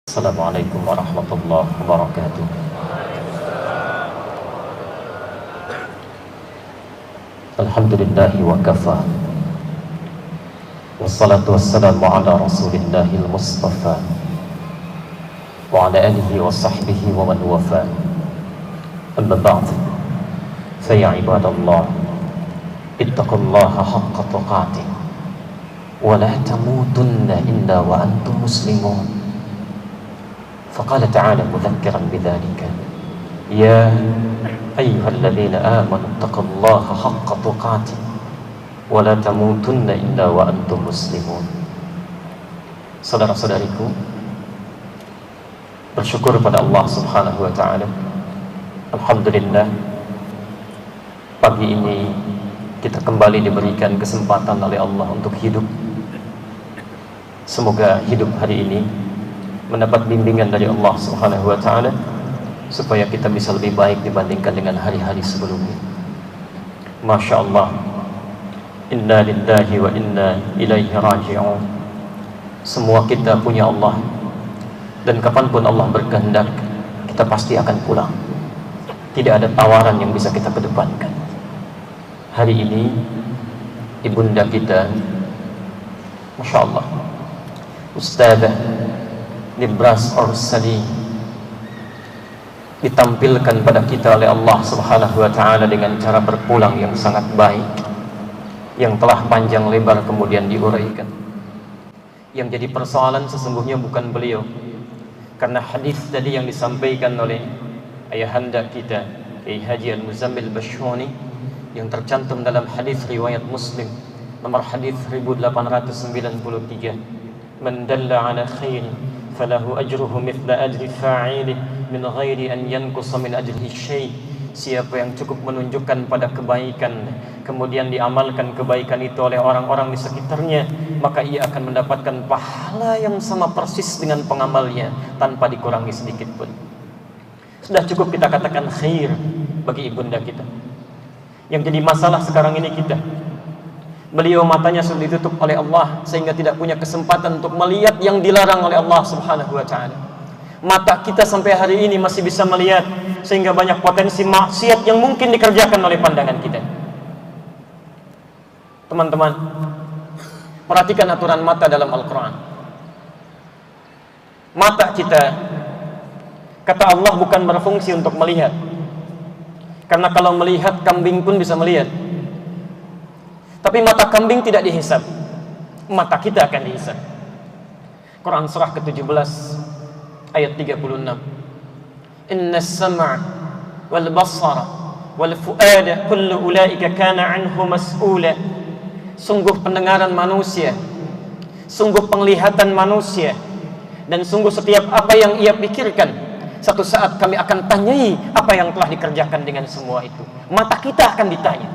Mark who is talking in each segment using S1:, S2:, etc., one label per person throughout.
S1: Assalamualaikum warahmatullahi wabarakatuh. Alhamdulillahi wa kafa. Wassalatu wassalamu ala rasulillahil mustafa wa ala alihi wa sahbihi wa man wafa. Amma ba'd. Fa ya ibadallah, ittaqullaha haqqa tuqatih wa la tamutunna illa wa antum muslimun. فقال تعالى مذكرا بذلك يا أيها الذين آمنوا اتقوا الله حق تقاته ولا تموتن إلا وأنتم مسلمون. Saudara-saudariku, bersyukur pada Allah Subhanahu wa Ta'ala. Alhamdulillah, pagi ini kita kembali diberikan kesempatan oleh Allah untuk hidup. Semoga hidup hari ini mendapat bimbingan dari Allah Subhanahu wa Ta'ala supaya kita bisa lebih baik dibandingkan dengan hari-hari sebelumnya. Masya Allah, inna lillahi wa inna ilaihi raji'un. Semua kita punya Allah, dan kapanpun Allah berkehendak kita pasti akan pulang. Tidak ada tawaran yang bisa kita kedepankan. Hari ini ibunda kita, Masya Allah, Ustadzah Nibras Orsali, ditampilkan pada kita oleh Allah Subhanahu wa Ta'ala dengan cara berpulang yang sangat baik, yang telah panjang lebar kemudian diuraikan. Yang jadi persoalan sesungguhnya bukan beliau, karena hadis tadi yang disampaikan oleh ayahanda kita Kiai Haji Al-Muzammil Bashuni yang tercantum dalam hadis riwayat Muslim nomor hadis 1893, man dalla ala khairin falahu ajruhu mithla ajri fa'ilih min ghairi an yanqusa min ajrihi syai'. Siapa yang cukup menunjukkan pada kebaikan kemudian diamalkan kebaikan itu oleh orang-orang di sekitarnya, maka ia akan mendapatkan pahala yang sama persis dengan pengamalnya tanpa dikurangi sedikit pun. Sudah cukup kita katakan khair bagi ibunda kita. Yang jadi masalah sekarang ini kita, beliau matanya sudah ditutup oleh Allah sehingga tidak punya kesempatan untuk melihat yang dilarang oleh Allah Subhanahu wa Ta'ala. Mata kita sampai hari ini masih bisa melihat, sehingga banyak potensi maksiat yang mungkin dikerjakan oleh pandangan kita. Teman-teman, perhatikan aturan mata dalam Al-Quran. Mata kita, kata Allah, bukan berfungsi untuk melihat, karena kalau melihat kambing pun bisa melihat. Tapi mata kambing tidak dihisab, mata kita akan dihisab. Quran surah ke-17 ayat 36. Inna as-sam'a wal basara wal fu'ada kullu ulaika kana anhu mas'ula. Sungguh pendengaran manusia, sungguh penglihatan manusia, dan sungguh setiap apa yang ia pikirkan, satu saat kami akan tanyai apa yang telah dikerjakan dengan semua itu. Mata kita akan ditanya.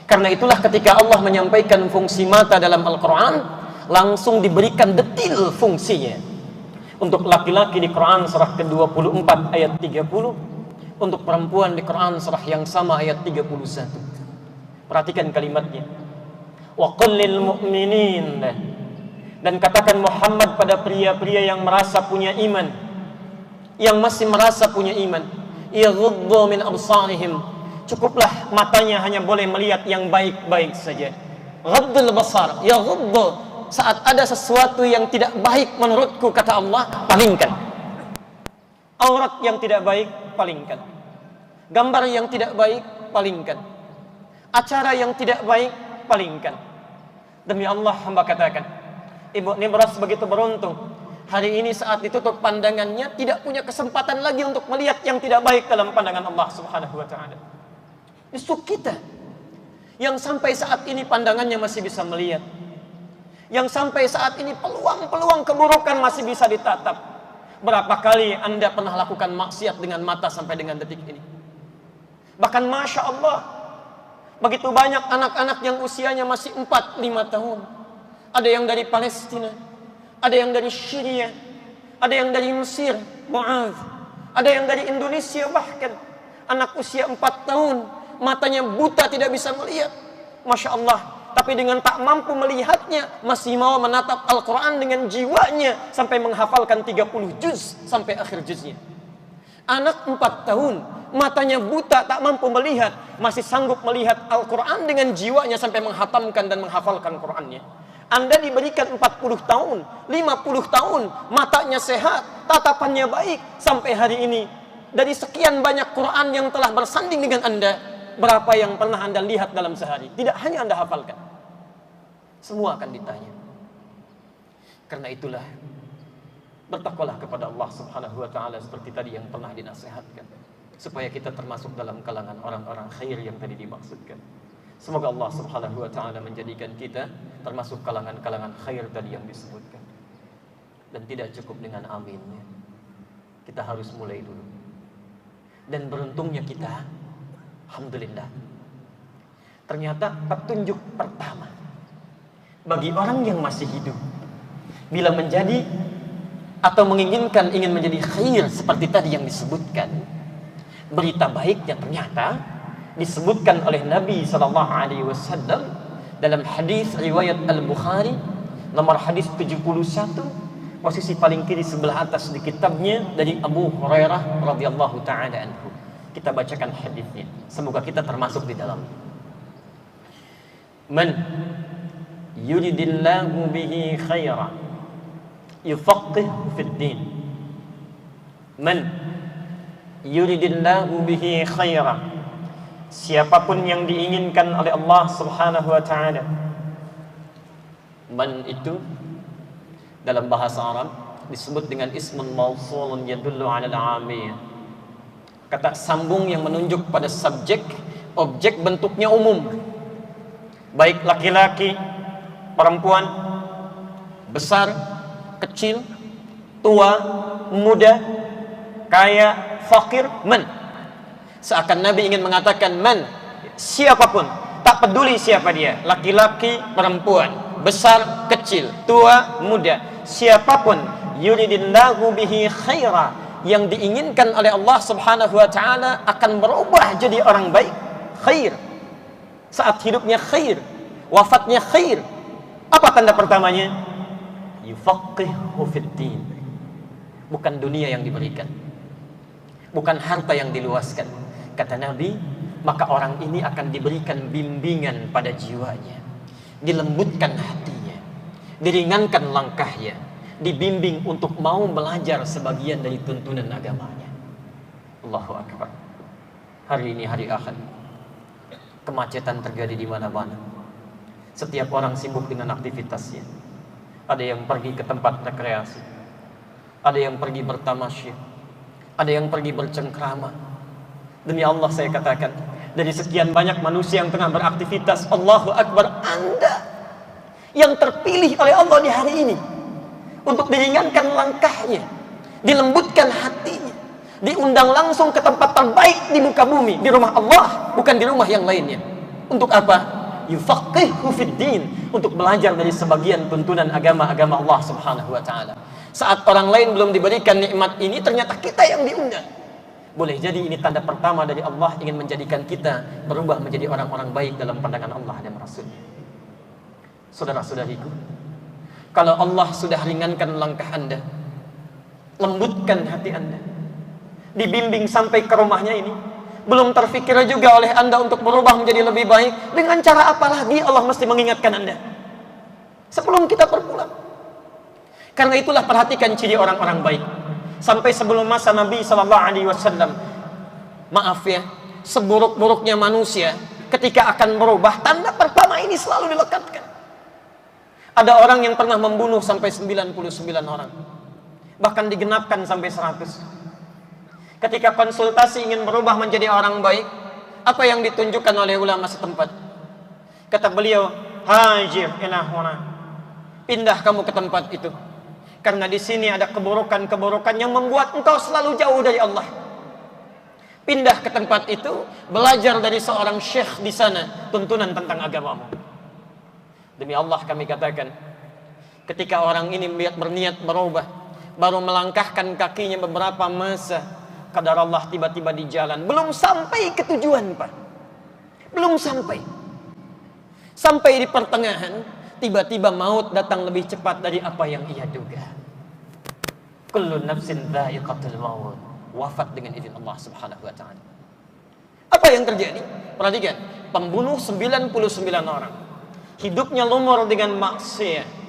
S1: Karena itulah ketika Allah menyampaikan fungsi mata dalam Al-Quran, langsung diberikan detil fungsinya. Untuk laki-laki di Quran surah ke-24 ayat 30, untuk perempuan di Quran surah yang sama ayat 31. Perhatikan kalimatnya. Wa qul lil mu'minin, dan katakan Muhammad pada pria-pria yang merasa punya iman, yang masih merasa punya iman, yaghuddu min absarihim, cukuplah matanya hanya boleh melihat yang baik-baik saja. Ghaddul basar, ya ghaddu, saat ada sesuatu yang tidak baik menurutku, kata Allah, palingkan. Aurat yang tidak baik, palingkan. Gambar yang tidak baik, palingkan. Acara yang tidak baik, palingkan. Demi Allah, hamba katakan, Ibu Nibras begitu beruntung. Hari ini saat ditutup pandangannya, tidak punya kesempatan lagi untuk melihat yang tidak baik dalam pandangan Allah Subhanahu wa Ta'ala. Justru kita yang sampai saat ini pandangannya masih bisa melihat, yang sampai saat ini peluang-peluang keburukan masih bisa ditatap. Berapa kali Anda pernah lakukan maksiat dengan mata sampai dengan detik ini? Bahkan Masya Allah, begitu banyak anak-anak yang usianya masih 4-5 tahun. Ada yang dari Palestina, ada yang dari Syria, ada yang dari Mesir, Mu'adh, ada yang dari Indonesia, bahkan anak usia 4 tahun matanya buta, tidak bisa melihat. Masya Allah, tapi dengan tak mampu melihatnya, masih mau menatap Al-Quran dengan jiwanya, sampai menghafalkan 30 juz sampai akhir juznya. Anak 4 tahun, matanya buta, tak mampu melihat, masih sanggup melihat Al-Quran dengan jiwanya sampai menghatamkan dan menghafalkan Qurannya. Anda diberikan 40 tahun, 50 tahun, matanya sehat, tatapannya baik, sampai hari ini. Dari sekian banyak Quran yang telah bersanding dengan Anda, berapa yang pernah Anda lihat dalam sehari? Tidak hanya Anda hafalkan, semua akan ditanya. Karena itulah, bertakwalah kepada Allah Subhanahu wa ta'ala seperti tadi yang pernah dinasihatkan, supaya kita termasuk dalam kalangan orang-orang khair yang tadi dimaksudkan. Semoga Allah Subhanahu wa ta'ala menjadikan kita termasuk kalangan-kalangan khair tadi yang disebutkan. Dan tidak cukup dengan aminnya, kita harus mulai dulu. Dan beruntungnya kita, alhamdulillah, ternyata petunjuk pertama bagi orang yang masih hidup, bila menjadi atau menginginkan ingin menjadi khair seperti tadi yang disebutkan, berita baiknya ternyata disebutkan oleh Nabi SAW dalam hadis riwayat Al-Bukhari nomor hadis 71, posisi paling kiri sebelah atas di kitabnya, dari Abu Hurairah radhiyallahu taala anhu. Kita bacakan hadisnya, semoga kita termasuk di dalam. Man yuridillahu bihi khairan yufaqqihhu fid din. Man yuridillahu bihi khairan, siapapun yang diinginkan oleh Allah Subhanahu wa ta'ala. Man itu dalam bahasa Arab disebut dengan ismun mausulun yadullu 'ala al-'amiyah. Kata sambung yang menunjuk pada subjek, objek, bentuknya umum. Baik laki-laki, perempuan, besar, kecil, tua, muda, kaya, fakir, man. Seakan Nabi ingin mengatakan man, siapapun, tak peduli siapa dia, laki-laki, perempuan, besar, kecil, tua, muda, siapapun, yuridillahu bihi khaira, yang diinginkan oleh Allah Subhanahu wa ta'ala akan berubah jadi orang baik, khair. Saat hidupnya khair, wafatnya khair. Apa tanda pertamanya? Yufaqqihhu fid din. Bukan dunia yang diberikan, bukan harta yang diluaskan. Kata Nabi, maka orang ini akan diberikan bimbingan pada jiwanya, dilembutkan hatinya, diringankan langkahnya, dibimbing untuk mau belajar sebagian dari tuntunan agamanya. Allahu Akbar. Hari ini hari Ahad, kemacetan terjadi di mana-mana. Setiap orang sibuk dengan aktivitasnya. Ada yang pergi ke tempat rekreasi, ada yang pergi bertamasya, ada yang pergi bercengkrama. Demi Allah saya katakan, dari sekian banyak manusia yang tengah beraktivitas, Allahu Akbar, Anda yang terpilih oleh Allah di hari ini untuk diringankan langkahnya, dilembutkan hatinya, diundang langsung ke tempat terbaik di muka bumi, di rumah Allah, bukan di rumah yang lainnya. Untuk apa? Yufaqqihhu fid din, untuk belajar dari sebagian tuntunan agama-agama Allah Subhanahu wa ta'ala. Saat orang lain belum diberikan nikmat ini, ternyata kita yang diundang. Boleh jadi ini tanda pertama dari Allah ingin menjadikan kita berubah menjadi orang-orang baik dalam pandangan Allah dan Rasul-Nya. Saudara-saudariku, kalau Allah sudah ringankan langkah Anda, lembutkan hati Anda, dibimbing sampai ke rumahnya ini, belum terfikir juga oleh Anda untuk berubah menjadi lebih baik, dengan cara apa lagi Allah mesti mengingatkan Anda sebelum kita berpulang? Karena itulah perhatikan ciri orang-orang baik. Sampai sebelum masa Nabi SAW, maaf ya, seburuk-buruknya manusia ketika akan berubah, tanda pertama ini selalu dilekatkan. Ada orang yang pernah membunuh sampai 99 orang, bahkan digenapkan sampai 100. Ketika konsultasi ingin berubah menjadi orang baik, apa yang ditunjukkan oleh ulama setempat? Kata beliau, hajir ila huna, pindah kamu ke tempat itu, karena di sini ada keburukan-keburukan yang membuat engkau selalu jauh dari Allah. Pindah ke tempat itu, belajar dari seorang syekh di sana tuntunan tentang agamamu. Demi Allah kami katakan, ketika orang ini berniat berubah, baru melangkahkan kakinya beberapa masa, kadar Allah tiba-tiba di jalan, belum sampai ke tujuan, Pak, belum sampai. Sampai di pertengahan, tiba-tiba maut datang lebih cepat dari apa yang ia duga. Kullu nafsin dha'iqatul maut. Wafat dengan izin Allah Subhanahu wa taala. Apa yang terjadi? Perhatikan, pembunuh 99 orang. Hidupnya lumur dengan maksiat.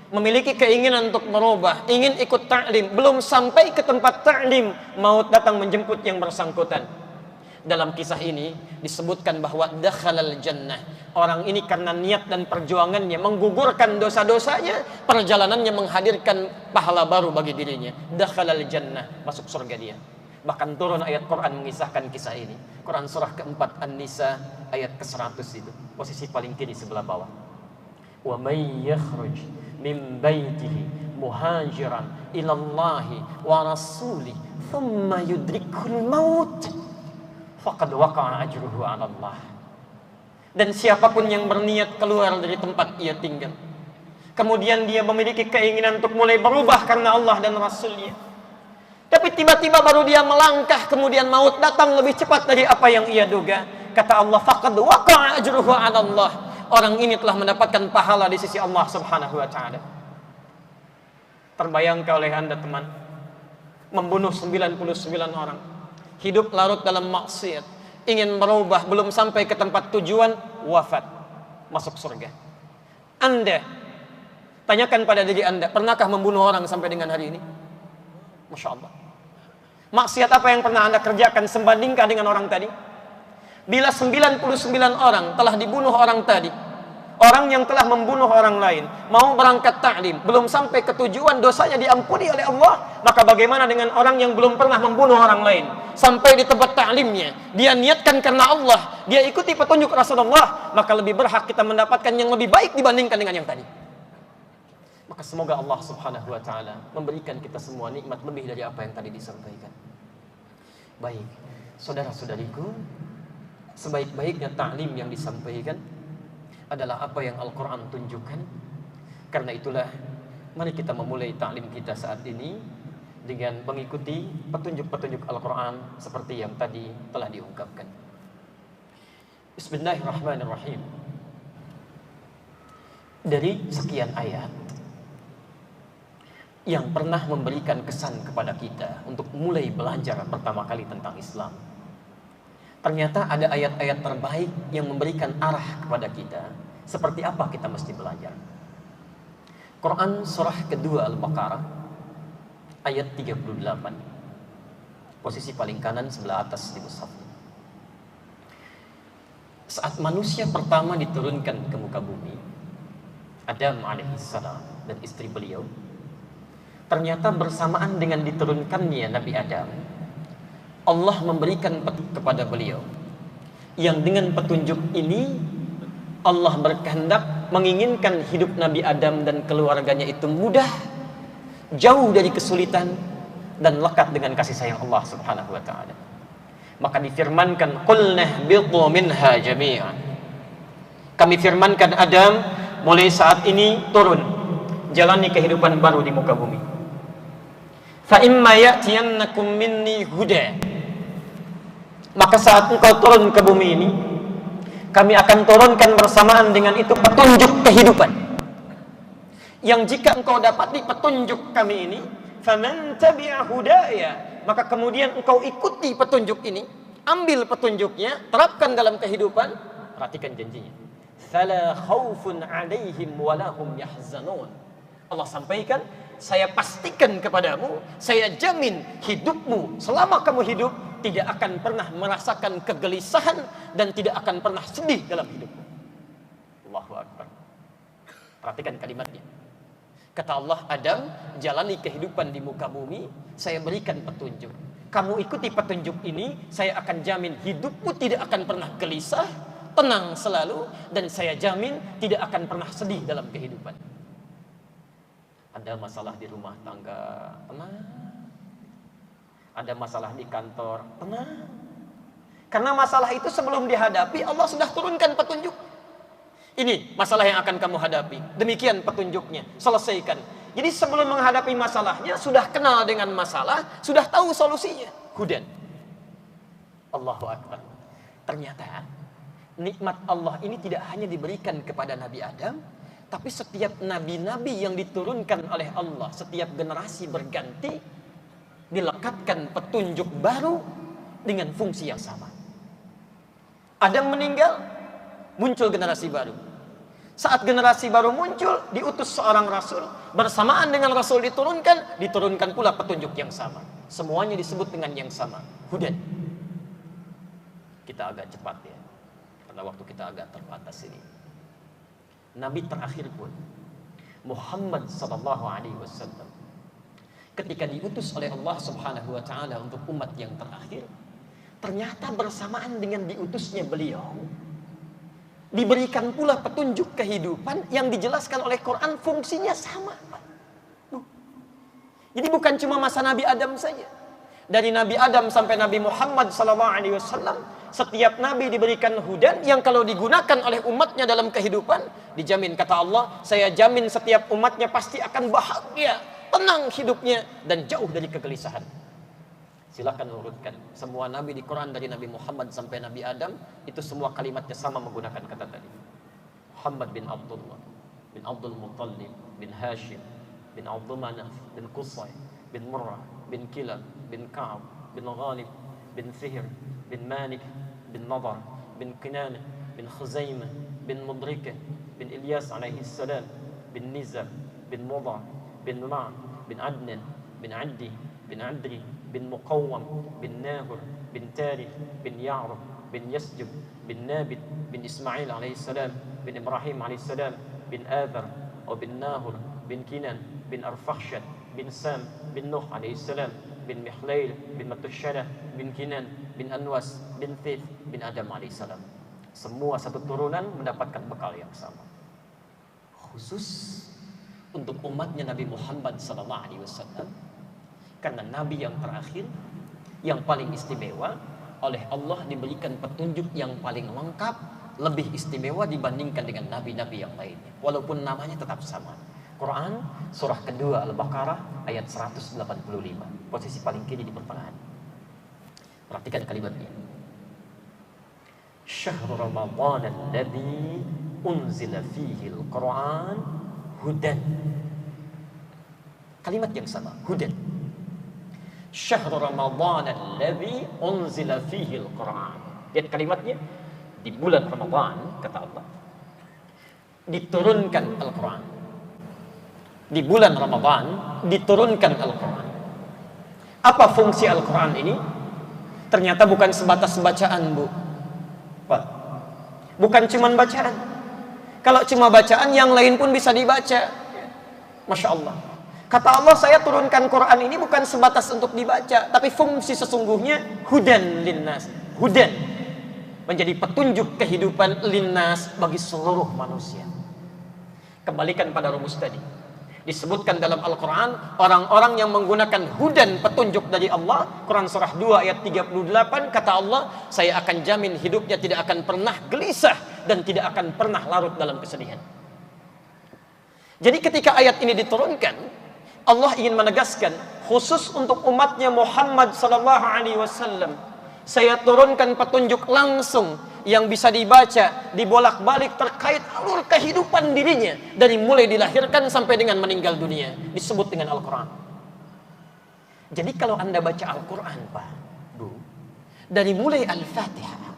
S1: Memiliki keinginan untuk merubah, ingin ikut ta'lim, belum sampai ke tempat ta'lim, maut datang menjemput yang bersangkutan. Dalam kisah ini disebutkan bahwa dakhalal jannah. Orang ini karena niat dan perjuangannya menggugurkan dosa-dosanya, perjalanannya menghadirkan pahala baru bagi dirinya. Dakhalal jannah, masuk surga dia. Bahkan turun ayat Quran mengisahkan kisah ini. Quran surah keempat An-Nisa ayat ke-100 itu. Posisi paling kiri sebelah bawah. Wa may yakhruj min baitihi muhajiran ila Allahi wa rasuli thumma yudrikul maut faqad waqa'a ajruhu 'ala Allah. Dan siapapun yang berniat keluar dari tempat ia tinggal, kemudian dia memiliki keinginan untuk mulai berubah karena Allah dan Rasulnya, tapi tiba-tiba baru dia melangkah, kemudian maut datang lebih cepat dari apa yang ia duga. Kata Allah, faqad waqa'a ajruhu 'ala Allah. Orang ini telah mendapatkan pahala di sisi Allah Subhanahu wa taala. Terbayangkan oleh Anda teman, membunuh 99 orang, hidup larut dalam maksiat, ingin merubah, belum sampai ke tempat tujuan, wafat, masuk surga. Anda tanyakan pada diri Anda, pernahkah membunuh orang sampai dengan hari ini? Masya Allah. Maksiat apa yang pernah Anda kerjakan sebandingkah dengan orang tadi? Bila 99 orang telah dibunuh orang tadi, orang yang telah membunuh orang lain, mau berangkat ta'lim, belum sampai ke tujuan, dosanya diampuni oleh Allah, maka bagaimana dengan orang yang belum pernah membunuh orang lain? Sampai di tempat ta'limnya, dia niatkan karena Allah, dia ikuti petunjuk Rasulullah, maka lebih berhak kita mendapatkan yang lebih baik dibandingkan dengan yang tadi. Maka semoga Allah Subhanahu wa taala memberikan kita semua nikmat lebih dari apa yang tadi disampaikan. Baik, saudara-saudariku, sebaik-baiknya ta'lim yang disampaikan adalah apa yang Al-Quran tunjukkan. Karena itulah, mari kita memulai ta'lim kita saat ini dengan mengikuti petunjuk-petunjuk Al-Quran seperti yang tadi telah diungkapkan. Bismillahirrahmanirrahim. Dari sekian ayat yang pernah memberikan kesan kepada kita untuk mulai belajar pertama kali tentang Islam, ternyata ada ayat-ayat terbaik yang memberikan arah kepada kita seperti apa kita mesti belajar. Quran surah kedua Al-Baqarah ayat 38, posisi paling kanan sebelah atas di mushaf. Saat manusia pertama diturunkan ke muka bumi, Adam alaihissalam dan istri beliau, ternyata bersamaan dengan diturunkannya Nabi Adam, Allah memberikan petunjuk kepada beliau, yang dengan petunjuk ini Allah berkehendak menginginkan hidup Nabi Adam dan keluarganya itu mudah, jauh dari kesulitan, dan lekat dengan kasih sayang Allah Subhanahu wa taala. Maka difirmankan, qulna ihbitu minha jami'an. Kami firmankan Adam, mulai saat ini turun, jalani kehidupan baru di muka bumi. Fa imma ya'tiyannakum minni huda. Maka saat engkau turun ke bumi ini, kami akan turunkan bersamaan dengan itu petunjuk kehidupan, yang jika engkau dapati petunjuk kami ini, faman tabi'a hudaya, maka kemudian engkau ikuti petunjuk ini, ambil petunjuknya, terapkan dalam kehidupan. Perhatikan janjinya, fala khaufun 'alaihim wa lahum yahzanun. Allah sampaikan, saya pastikan kepadamu, saya jamin hidupmu, selama kamu hidup tidak akan pernah merasakan kegelisahan dan tidak akan pernah sedih dalam hidupmu. Allahu Akbar. Perhatikan kalimatnya. Kata Allah, Adam, jalani kehidupan di muka bumi, saya berikan petunjuk. Kamu ikuti petunjuk ini, saya akan jamin hidupmu tidak akan pernah gelisah, tenang selalu, dan saya jamin tidak akan pernah sedih dalam kehidupan. Ada masalah di rumah tangga, tenang. Ada masalah di kantor, tenang. Karena masalah itu sebelum dihadapi, Allah sudah turunkan petunjuk. Ini masalah yang akan kamu hadapi. Demikian petunjuknya, selesaikan. Jadi sebelum menghadapi masalahnya, sudah kenal dengan masalah, sudah tahu solusinya. Hudan. Allahu Akbar. Ternyata nikmat Allah ini tidak hanya diberikan kepada Nabi Adam, tapi setiap nabi-nabi yang diturunkan oleh Allah, setiap generasi berganti, dilekatkan petunjuk baru dengan fungsi yang sama. Adam meninggal, muncul generasi baru. Saat generasi baru muncul, diutus seorang rasul. Bersamaan dengan rasul diturunkan pula petunjuk yang sama. Semuanya disebut dengan yang sama, hudan. Kita agak cepat ya, karena waktu kita agak terbatas ini. Nabi terakhir pun, Muhammad sallallahu alaihi wasallam, ketika diutus oleh Allah Subhanahu wa taala untuk umat yang terakhir, ternyata bersamaan dengan diutusnya beliau, diberikan pula petunjuk kehidupan yang dijelaskan oleh Quran, fungsinya sama. Jadi bukan cuma masa Nabi Adam saja. Dari Nabi Adam sampai Nabi Muhammad SAW, setiap Nabi diberikan hudan yang kalau digunakan oleh umatnya dalam kehidupan, dijamin, kata Allah, saya jamin setiap umatnya pasti akan bahagia, tenang hidupnya, dan jauh dari kegelisahan. Silakan urutkan. Semua Nabi di Quran dari Nabi Muhammad sampai Nabi Adam, itu semua kalimatnya sama menggunakan kata tadi. Muhammad bin Abdullah, bin Abdul Muttalib, bin Hashim, bin Abdul Manaf, bin Qusay, bin Murrah, bin Kilab, bin Ka'ab, bin Ghalib, bin Fihr, bin Malik, bin Nadar, bin Kinanah, bin Khuzaimah, bin Mudrikah, bin Ilyas alaihi salam, bin Nizar, bin Mudar, bin Ma', bin Adnan, bin Addi, bin Adri, bin Muqawwam, bin Nahur, bin Tarikh, bin Ya'rub, bin Yasjub, bin Nabit, bin Ismail alaihi salam, bin Ibrahim alaihi salam, bin Adhar, bin Nahur, bin Kinan, bin Arfakhshad, bin Sam, bin Nuh alaihi salam, bin Mihlail, bin Matushana, bin Kinan, bin Anwas, bin Thith, bin Adam alaihi salam. Semua satu turunan mendapatkan bekal yang sama. Khusus untuk umatnya Nabi Muhammad sallallahu alaihi wasallam, karena Nabi yang terakhir, yang paling istimewa, oleh Allah diberikan petunjuk yang paling lengkap, lebih istimewa dibandingkan dengan nabi-nabi yang lainnya. Walaupun namanya tetap sama. Quran surah kedua Al-Baqarah ayat 185, posisi paling kiri di pertengahan. Perhatikan kalimatnya. Syahrul Ramadan alladzi unzila fihi al-Quran hudan. Kalimat yang sama, hudan. Syahrul Ramadan alladzi unzila fihi al-Quran. Lihat kalimatnya, di bulan Ramadan, kata Allah, diturunkan Al-Quran. Di bulan Ramadan diturunkan Al-Quran. Apa fungsi Al-Quran ini? Ternyata bukan sebatas bacaan, Bu. Pak, bukan cuma bacaan. Kalau cuma bacaan, yang lain pun bisa dibaca. Masya Allah. Kata Allah, saya turunkan Quran ini bukan sebatas untuk dibaca, tapi fungsi sesungguhnya hudan linnas. Hudan menjadi petunjuk kehidupan linnas bagi seluruh manusia. Kembalikan pada rumus tadi. Disebutkan dalam Al-Quran, orang-orang yang menggunakan hudan, petunjuk dari Allah. Quran surah 2 ayat 38, kata Allah, saya akan jamin hidupnya tidak akan pernah gelisah dan tidak akan pernah larut dalam kesedihan. Jadi ketika ayat ini diturunkan, Allah ingin menegaskan, khusus untuk umatnya Muhammad sallallahu alaihi wasallam, saya turunkan petunjuk langsung yang bisa dibaca, dibolak-balik terkait alur kehidupan dirinya, dari mulai dilahirkan sampai dengan meninggal dunia, disebut dengan Al-Quran. Jadi kalau Anda baca Al-Quran, Pak, Bu, dari mulai Al-Fatihah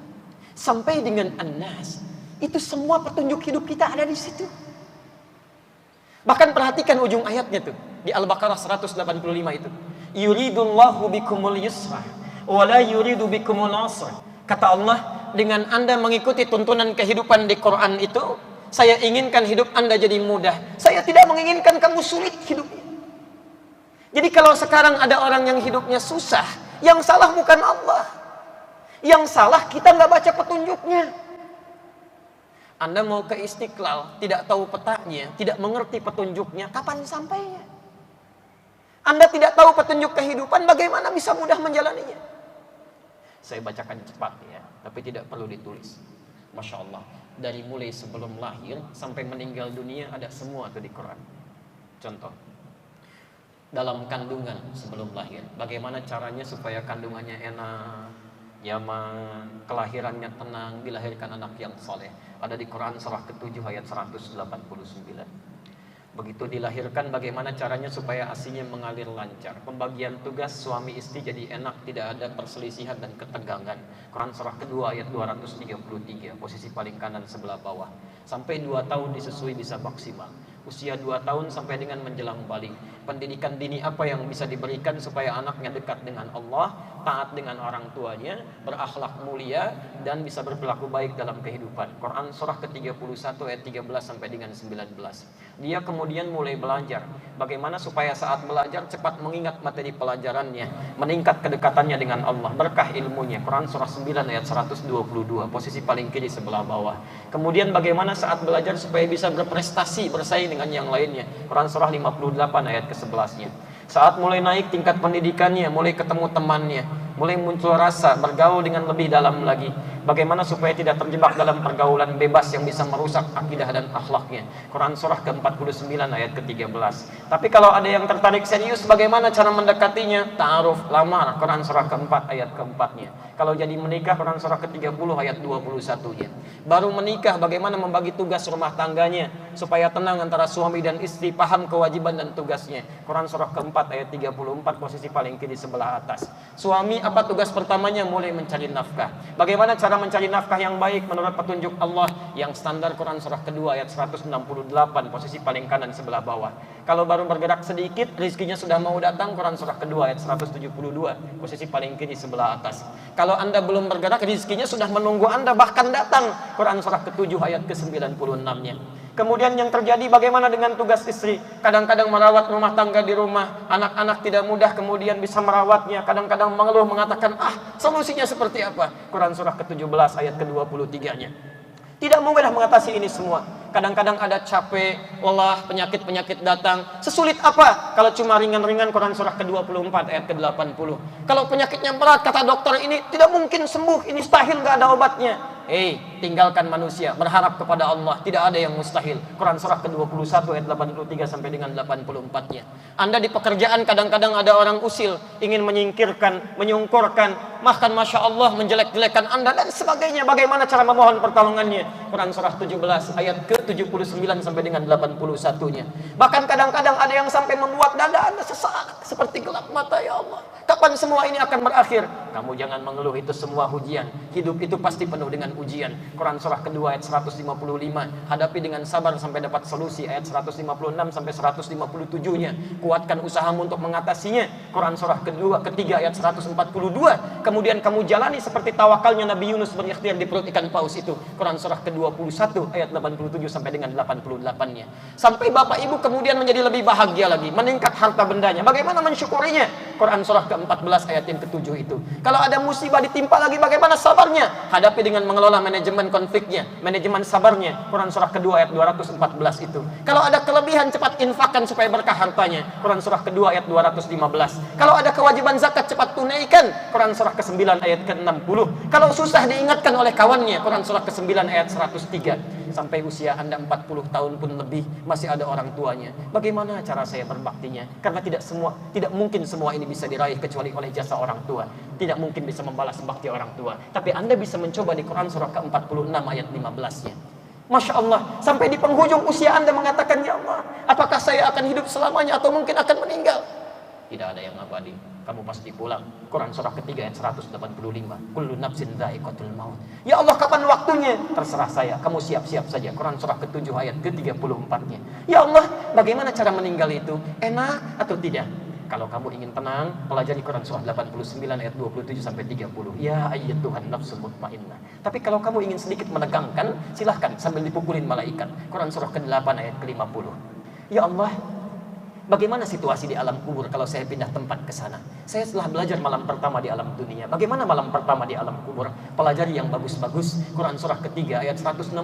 S1: sampai dengan An-Nas, itu semua petunjuk hidup kita ada di situ. Bahkan perhatikan ujung ayatnya tuh, di Al-Baqarah 185 itu. Yuridullahu bikumul yusra wa la yuridu bikumul usra. Kata Allah, dengan Anda mengikuti tuntunan kehidupan di Quran itu, saya inginkan hidup Anda jadi mudah. Saya tidak menginginkan kamu sulit hidupnya. Jadi kalau sekarang ada orang yang hidupnya susah, yang salah bukan Allah. Yang salah kita nggak baca petunjuknya. Anda mau ke Istiqlal, tidak tahu petanya, tidak mengerti petunjuknya, kapan sampainya? Anda tidak tahu petunjuk kehidupan, bagaimana bisa mudah menjalaninya? Saya bacakan cepat ya, tapi tidak perlu ditulis. Masya Allah, dari mulai sebelum lahir sampai meninggal dunia ada semua itu di Quran. Contoh, dalam kandungan sebelum lahir, bagaimana caranya supaya kandungannya enak, nyaman, kelahirannya tenang, dilahirkan anak yang soleh. Ada di Quran surah ke-7 ayat 189. Begitu dilahirkan, bagaimana caranya supaya ASINya mengalir lancar. Pembagian tugas suami istri jadi enak, tidak ada perselisihan dan ketegangan. Quran surah kedua ayat 233, posisi paling kanan sebelah bawah. Sampai 2 tahun disusui bisa maksimal. Usia 2 tahun sampai dengan menjelang balik. Pendidikan dini apa yang bisa diberikan supaya anaknya dekat dengan Allah, taat dengan orang tuanya, berakhlak mulia, dan bisa berperilaku baik dalam kehidupan. Quran surah ke-31 ayat 13 sampai dengan 19. Dia kemudian mulai belajar bagaimana supaya saat belajar cepat mengingat materi pelajarannya, meningkat kedekatannya dengan Allah, berkah ilmunya. Quran surah 9 ayat 122, posisi paling kiri sebelah bawah. Kemudian bagaimana saat belajar supaya bisa berprestasi, bersaing dengan yang lainnya. Quran surah 58 ayat ke-11-nya. Saat mulai naik tingkat pendidikannya, mulai ketemu temannya, mulai muncul rasa bergaul dengan lebih dalam lagi. Bagaimana supaya tidak terjebak dalam pergaulan bebas yang bisa merusak akidah dan akhlaknya. Quran surah ke-49 ayat ke-13. Tapi kalau ada yang tertarik serius, bagaimana cara mendekatinya? Ta'aruf, lamar. Quran surah ke-4 ayat ke-4-nya. Kalau jadi menikah, Quran surah ke-30 ayat 21-nya. Baru menikah, bagaimana membagi tugas rumah tangganya supaya tenang antara suami dan istri, paham kewajiban dan tugasnya. Quran surah ke-4 ayat 34, posisi paling kiri sebelah atas. Suami, apa tugas pertamanya? Mulai mencari nafkah. Bagaimana cara mencari nafkah yang baik menurut petunjuk Allah yang standar? Quran surah kedua ayat 168, posisi paling kanan sebelah bawah. Kalau baru bergerak sedikit, rezekinya sudah mau datang. Quran surah kedua ayat 172, posisi paling kiri sebelah atas. Kalau Anda belum bergerak, rezekinya sudah menunggu Anda, bahkan datang. Quran surah ke-7 ayat ke-96-nya. Kemudian yang terjadi bagaimana dengan tugas istri? Kadang-kadang merawat rumah tangga di rumah, anak-anak tidak mudah kemudian bisa merawatnya. Kadang-kadang mengeluh mengatakan, solusinya seperti apa? Quran surah ke-17 ayat ke-23-nya. Tidak mudah mengatasi ini semua. Kadang-kadang ada capek, lelah, penyakit-penyakit datang. Sesulit apa? Kalau cuma ringan-ringan, Quran surah ke-24 ayat ke-80. Kalau penyakitnya berat, kata dokter, ini tidak mungkin sembuh, ini mustahil, gak ada obatnya. Tinggalkan manusia, berharap kepada Allah, tidak ada yang mustahil. Quran surah ke-21 ayat 83 sampai dengan 84-nya. Anda di pekerjaan kadang-kadang ada orang usil, ingin menyingkirkan, menyungkurkan, bahkan Masya Allah menjelek-jelekan Anda dan sebagainya. Bagaimana cara memohon pertolongannya? Quran surah 17 ayat ke-79 sampai dengan 81-nya. Bahkan kadang-kadang ada yang sampai membuat dada Anda sesak seperti gelap mata. Ya Allah, kapan semua ini akan berakhir? Kamu jangan mengeluh, itu semua ujian. Hidup itu pasti penuh dengan ujian. Quran surah kedua ayat 155, hadapi dengan sabar sampai dapat solusi. Ayat 156 sampai 157-nya, kuatkan usahamu untuk mengatasinya. Quran surah ketiga ayat 142, kemudian kamu jalani seperti tawakalnya Nabi Yunus berikhtiar di perut ikan paus itu. Quran surah ke-21 ayat 87 sampai dengan 88-nya. Sampai bapak ibu kemudian menjadi lebih bahagia lagi, meningkat harta bendanya. Bagaimana mensyukurinya? Quran surah ke-14 ayat yang ke-7 itu. Kalau ada musibah ditimpa lagi, bagaimana sabarnya? Hadapi dengan mengelola manajemen konfliknya, manajemen sabarnya. Quran surah kedua ayat 214 itu. Kalau ada kelebihan, cepat infakkan supaya berkah hartanya. Quran surah kedua ayat 215. Kalau ada kewajiban zakat, cepat tunaikan. Quran surah ke-9 ayat ke-60. Kalau susah, diingatkan oleh kawannya. Quran surah ke-9 ayat 103. Sampai usia Anda 40 tahun pun lebih, masih ada orang tuanya. Bagaimana cara saya berbaktinya? Karena tidak mungkin semua ini bisa diraih kecuali oleh jasa orang tua. Tidak mungkin bisa membalas bakti orang tua. Tapi Anda bisa mencoba di Quran surah ke-46 ayat 15-nya. Masya Allah, sampai di penghujung usia Anda mengatakan, ya Allah, apakah saya akan hidup selamanya atau mungkin akan meninggal? Tidak ada yang abadi, kamu pasti pulang. Quran surah ketiga ayat 185, kullu nafsin dha'iqatul maut. Ya Allah, kapan waktunya? Terserah saya, kamu siap-siap saja. Quran surah ke-7 ayat ke-34-nya. Ya Allah, bagaimana cara meninggal itu? Enak atau tidak? Kalau kamu ingin tenang, pelajari Quran surah 89 ayat 27 sampai 30. Ya ayyatuhan nafsul mutmainnah. Tapi kalau kamu ingin sedikit menegangkan, silahkan sambil dipukulin malaikat. Quran surah ke-8 ayat ke-50. Ya Allah, bagaimana situasi di alam kubur kalau saya pindah tempat ke sana? Saya setelah belajar malam pertama di alam dunia. Bagaimana malam pertama di alam kubur? Pelajari yang bagus-bagus. Quran surah ketiga ayat 169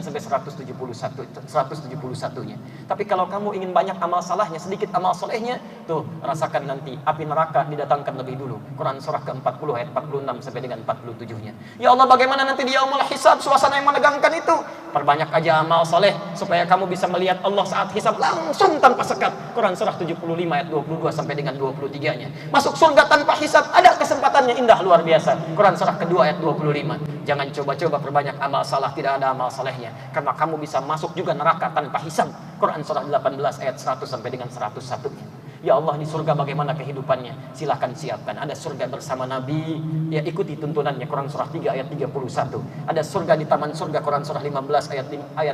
S1: sampai 171-nya. Tapi kalau kamu ingin banyak amal salahnya, sedikit amal solehnya, Tuh, rasakan nanti api neraka didatangkan lebih dulu. Quran surah ke-40 ayat 46 sampai dengan 47-nya. Ya Allah, bagaimana nanti di yaumul hisab, suasana yang menegangkan itu? Perbanyak aja amal soleh supaya kamu bisa melihat Allah saat hisab langsung tanpa sekat. Quran surah 75 ayat 22 sampai dengan 23-nya. Masuk surga tanpa hisab, ada kesempatannya indah luar biasa. Quran surah kedua ayat 25. Jangan coba-coba perbanyak amal salah, tidak ada amal solehnya, karena kamu bisa masuk juga neraka tanpa hisab. Quran surah 18 ayat 100 sampai dengan 101-nya. Ya Allah, di surga bagaimana kehidupannya? Silahkan siapkan. Ada surga bersama Nabi, ya ikuti tuntunannya. Quran surah 3 ayat 31. Ada surga di taman surga. Quran surah 15 ayat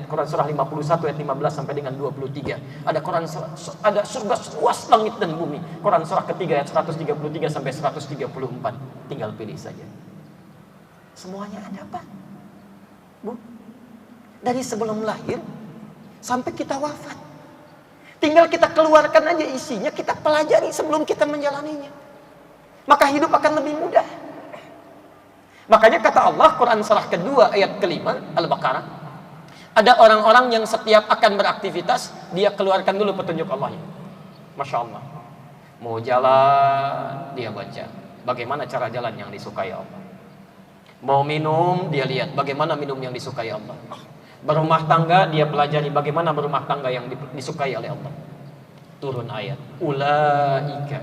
S1: Quran surah 51 ayat 15 sampai dengan 23. Ada surga seluas langit dan bumi. Quran surah ketiga ayat 133 sampai 134. Tinggal pilih saja. Semuanya ada, Pak. Bu. Dari sebelum lahir sampai kita wafat. Tinggal kita keluarkan aja isinya, kita pelajari sebelum kita menjalaninya. Maka hidup akan lebih mudah. Makanya kata Allah, Quran surah kedua ayat kelima, Al-Baqarah. Ada orang-orang yang setiap akan beraktivitas, dia keluarkan dulu petunjuk Allahnya. Masya Allah. Mau jalan, dia baca. Bagaimana cara jalan yang disukai Allah. Mau minum, dia lihat bagaimana minum yang disukai Allah. Berumah tangga, dia pelajari bagaimana berumah tangga yang disukai oleh Allah. Turun ayat, ulaika,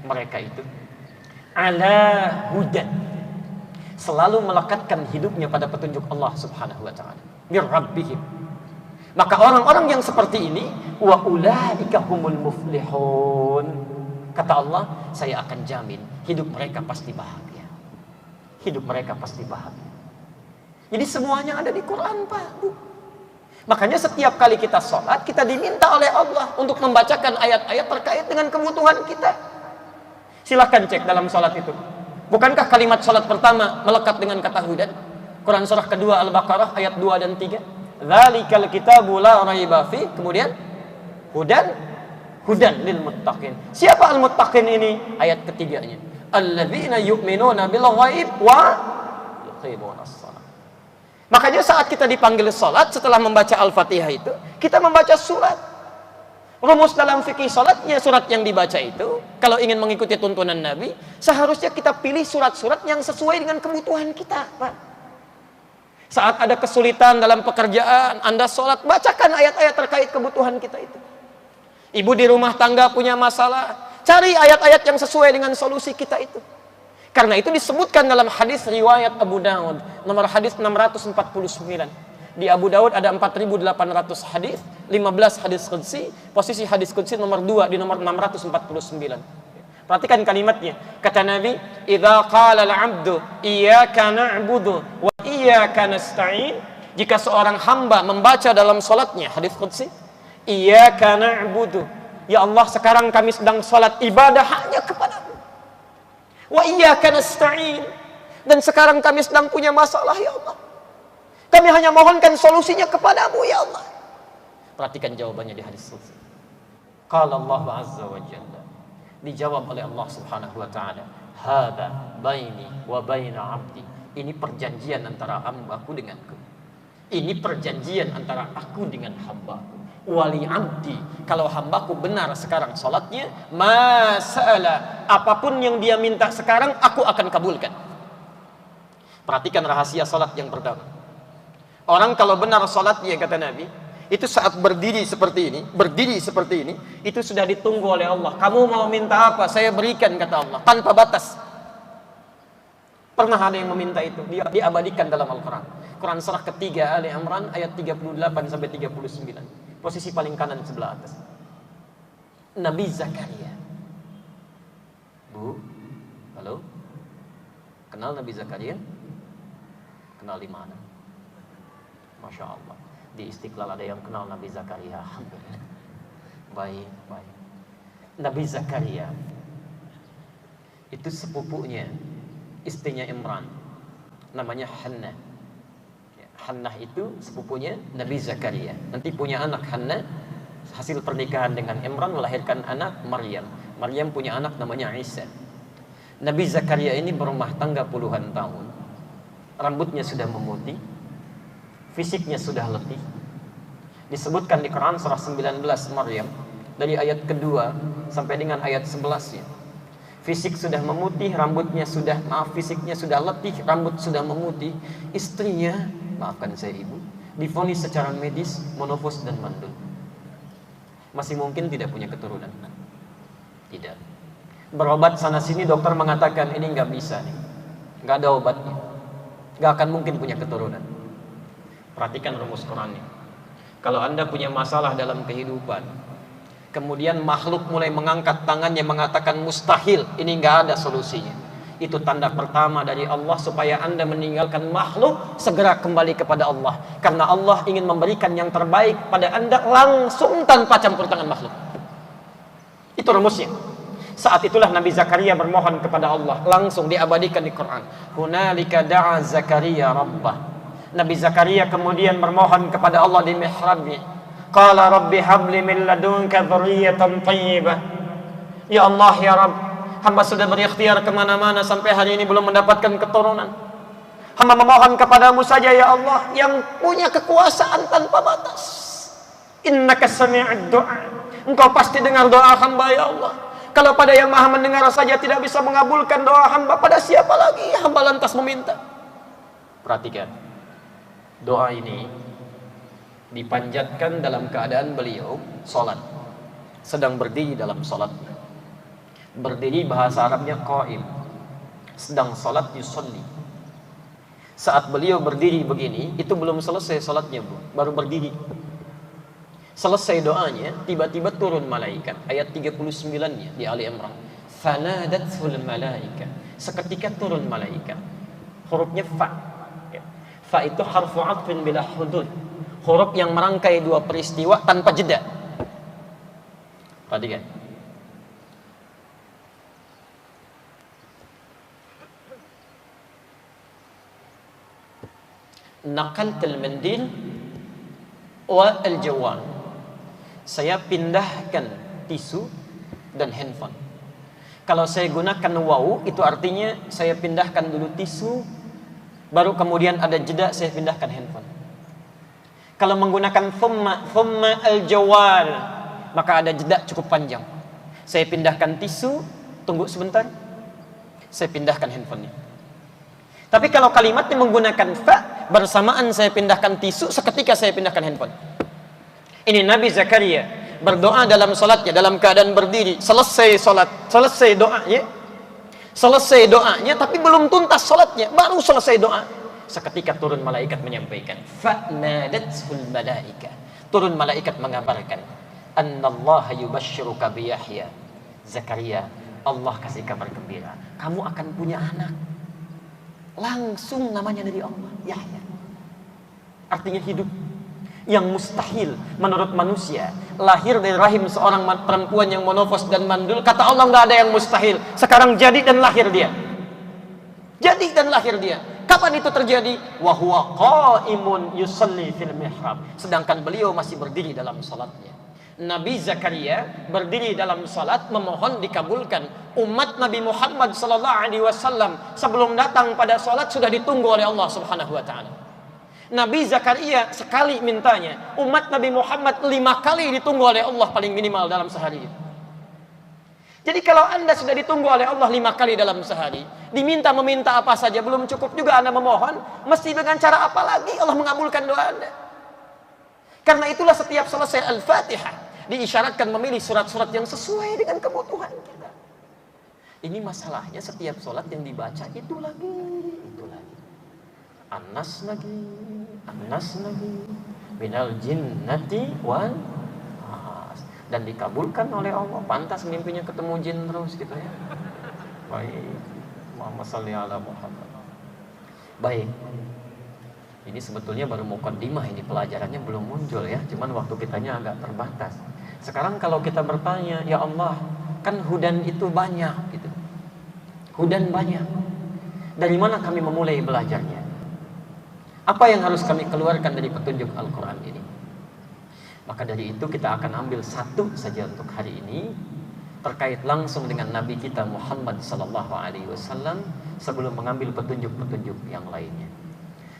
S1: mereka itu ala hudan, selalu melekatkan hidupnya pada petunjuk Allah subhanahu wa ta'ala, mir rabbihim. Maka orang-orang yang seperti ini, wa ulaika humul muflihun, kata Allah, saya akan jamin hidup mereka pasti bahagia. Hidup mereka pasti bahagia. Jadi semuanya ada di Quran, Pak, Bu. Makanya setiap kali kita sholat, kita diminta oleh Allah untuk membacakan ayat-ayat terkait dengan kebutuhan kita. Silahkan cek dalam sholat itu. Bukankah kalimat sholat pertama melekat dengan kata hudan? Quran surah kedua Al-Baqarah ayat 2 dan 3. Dzalikal kitabu la raiba fi. Kemudian hudan lil muttaqin. Siapa al-muttaqin ini? Ayat ketiganya. Alladzina yu'minuna bil ghaib wa yuqimuna shalah. Makanya saat kita dipanggil sholat, setelah membaca Al-Fatihah itu, kita membaca surat. Rumus dalam fikih sholatnya, surat yang dibaca itu, kalau ingin mengikuti tuntunan Nabi, seharusnya kita pilih surat-surat yang sesuai dengan kebutuhan kita, Pak. Saat ada kesulitan dalam pekerjaan, Anda sholat, bacakan ayat-ayat terkait kebutuhan kita itu. Ibu di rumah tangga punya masalah, cari ayat-ayat yang sesuai dengan solusi kita itu. Karena itu disebutkan dalam hadis riwayat Abu Dawud, nomor hadis 649. Di Abu Dawud ada 4.800 hadis, 15 hadis qudsi, posisi hadis qudsi nomor 2 di nomor 649. Perhatikan kalimatnya. Kata Nabi, "Idza qala al-'abdu iyyaka na'budu wa iyyaka nasta'in." Jika seorang hamba membaca dalam salatnya hadis qudsi, "Iyyaka na'budu." Ya Allah, sekarang kami sedang salat ibadah hanya kepadamu. Wa iyyaka nasta'in, dan sekarang kami sedang punya masalah ya Allah, kami hanya mohonkan solusinya kepadamu ya Allah. Perhatikan jawabannya di hadis qudsi. Qala Allah azza wa jalla, dijawab oleh Allah subhanahu wa ta'ala, hadza baini wa baina 'abdi. Ini perjanjian antara hambaku denganku. Ini perjanjian antara aku dengan hambaku. Wali abdi, kalau hambaku benar sekarang sholatnya, masalah apapun yang dia minta sekarang aku akan kabulkan. Perhatikan rahasia sholat yang pertama. Orang kalau benar sholatnya, kata Nabi, itu saat berdiri seperti ini, itu sudah ditunggu oleh Allah. Kamu mau minta apa, saya berikan, kata Allah, tanpa batas. Pernah ada yang meminta itu, dia diabadikan dalam Al-Quran. Quran surah ketiga Ali Imran ayat 38 sampai 39. Posisi paling kanan sebelah atas. Nabi Zakaria. Bu, halo? Kenal Nabi Zakaria? Kenal di mana? Masya Allah. Di Istiqlal ada yang kenal Nabi Zakaria. Alhamdulillah. Baik. Nabi Zakaria itu sepupunya istrinya Imran, namanya Hannah. Hannah itu sepupunya Nabi Zakaria. Nanti punya anak Hannah, hasil pernikahan dengan Imran melahirkan anak Maryam. Maryam punya anak namanya Isa. Nabi Zakaria ini berumah tangga puluhan tahun. Rambutnya sudah memutih, fisiknya sudah letih. Disebutkan di Quran surah 19 Maryam dari ayat kedua sampai dengan ayat 11-nya. Fisik sudah memutih, rambutnya sudah, fisiknya sudah letih, rambut sudah memutih. Istrinya, maafkan saya ibu, divonis secara medis monofos dan mandul. Masih mungkin tidak punya keturunan? Tidak. Berobat sana sini, dokter mengatakan ini nggak bisa nih, nggak ada obatnya, nggak akan mungkin punya keturunan. Perhatikan rumus Qurannya. Kalau Anda punya masalah dalam kehidupan, kemudian makhluk mulai mengangkat tangannya mengatakan mustahil, ini nggak ada solusinya, itu tanda pertama dari Allah supaya Anda meninggalkan makhluk, segera kembali kepada Allah. Karena Allah ingin memberikan yang terbaik pada Anda langsung tanpa campur tangan makhluk. Itu rumusnya. Saat itulah Nabi Zakaria bermohon kepada Allah, langsung diabadikan di Quran. Hunalika da'a Zakaria rabbah. Nabi Zakaria kemudian bermohon kepada Allah di mihrabnya. Qala rabbi habli min ladunka dzurriyyatan thayyibah. Ya Allah ya Rabb, hamba sudah berikhtiar kemana-mana sampai hari ini belum mendapatkan keturunan. Hamba memohon kepadamu saja ya Allah yang punya kekuasaan tanpa batas. Innaka sami'ud du'a. Engkau pasti dengar doa hamba ya Allah. Kalau pada yang maha mendengar saja tidak bisa mengabulkan doa hamba, pada siapa lagi hamba lantas meminta? Perhatikan, doa ini dipanjatkan dalam keadaan beliau sholat, sedang berdiri dalam sholat. Berdiri bahasa Arabnya qaim, sedang sholat yusolli. Saat beliau berdiri begini, itu belum selesai sholatnya bu, baru berdiri. Selesai doanya, tiba-tiba turun malaikat. Ayat 39-nya di Ali Imran. Fanadathul malaika. Seketika turun malaikat. Hurufnya fa. Fa itu harfu 'athfin bila hudud. Huruf yang merangkai dua peristiwa tanpa jeda. Perhatikan. Naqaltul mandil wa al-jawal. Saya pindahkan tisu dan handphone. Kalau saya gunakan waw, itu artinya saya pindahkan dulu tisu, baru kemudian ada jeda saya pindahkan handphone. Kalau menggunakan thumma al-jawal, maka ada jeda cukup panjang. Saya pindahkan tisu, tunggu sebentar, saya pindahkan handphonenya. Tapi kalau kalimatnya menggunakan fa, bersamaan saya pindahkan tisu, seketika saya pindahkan handphone. Ini Nabi Zakaria berdoa dalam salatnya, dalam keadaan berdiri. Selesai salat, selesai doanya, tapi belum tuntas salatnya, baru selesai doa. Seketika turun malaikat menyampaikan, fa'nadathul malaika. Turun malaikat mengabarkan, annallaha yubashshiruka bi Yahya. Zakaria, Allah kasih kabar gembira, kamu akan punya anak. Langsung namanya dari Allah, Yahya. Artinya hidup. Yang mustahil menurut manusia, lahir dari rahim seorang perempuan yang monofos dan mandul, kata Allah nggak ada yang mustahil. Sekarang jadi dan lahir dia. Jadi dan lahir dia. Kapan itu terjadi? Wa huwa qaimun yusalli fil mihrab. Sedangkan beliau masih berdiri dalam salatnya. Nabi Zakaria berdiri dalam salat memohon dikabulkan. Umat Nabi Muhammad sallallahu alaihi wasallam sebelum datang pada salat sudah ditunggu oleh Allah Subhanahu wa taala. Nabi Zakaria sekali mintanya, umat Nabi Muhammad 5 kali ditunggu oleh Allah paling minimal dalam sehari. Jadi kalau Anda sudah ditunggu oleh Allah 5 kali dalam sehari, meminta apa saja belum cukup juga Anda memohon, mesti dengan cara apa lagi Allah mengabulkan doa Anda? Karena itulah setiap selesai Al-Fatihah diisyaratkan memilih surat-surat yang sesuai dengan kebutuhan kita. Ini masalahnya setiap sholat yang dibaca itu lagi. Anas lagi minal jinnati wan nas, dan dikabulkan oleh Allah. Pantas mimpinya ketemu jin terus gitu ya. Baik, Muhammad shalli ala Muhammad. Baik, ini sebetulnya baru mukaddimah, ini pelajarannya belum muncul ya, cuman waktu kitanya agak terbatas. Sekarang kalau kita bertanya, ya Allah, kan hudan itu banyak gitu, hudan banyak, dari mana kami memulai belajarnya? Apa yang harus kami keluarkan dari petunjuk Al-Quran ini? Maka dari itu kita akan ambil satu saja untuk hari ini, terkait langsung dengan Nabi kita Muhammad sallallahu alaihi wasallam, sebelum mengambil petunjuk-petunjuk yang lainnya.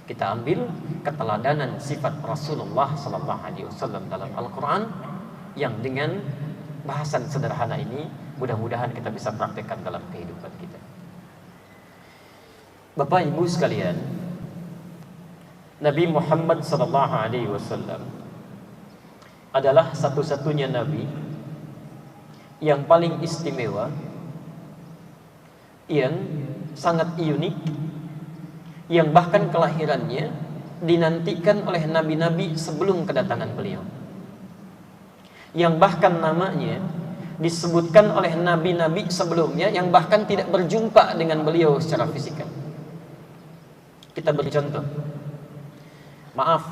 S1: Kita ambil keteladanan sifat Rasulullah sallallahu alaihi wasallam dalam Al-Quran, yang dengan bahasan sederhana ini mudah-mudahan kita bisa praktekkan dalam kehidupan kita. Bapak Ibu sekalian, Nabi Muhammad SAW adalah satu-satunya Nabi yang paling istimewa, yang sangat unik, yang bahkan kelahirannya dinantikan oleh nabi-nabi sebelum kedatangan beliau, yang bahkan namanya disebutkan oleh nabi-nabi sebelumnya yang bahkan tidak berjumpa dengan beliau secara fisikal. Kita beri contoh. Maaf,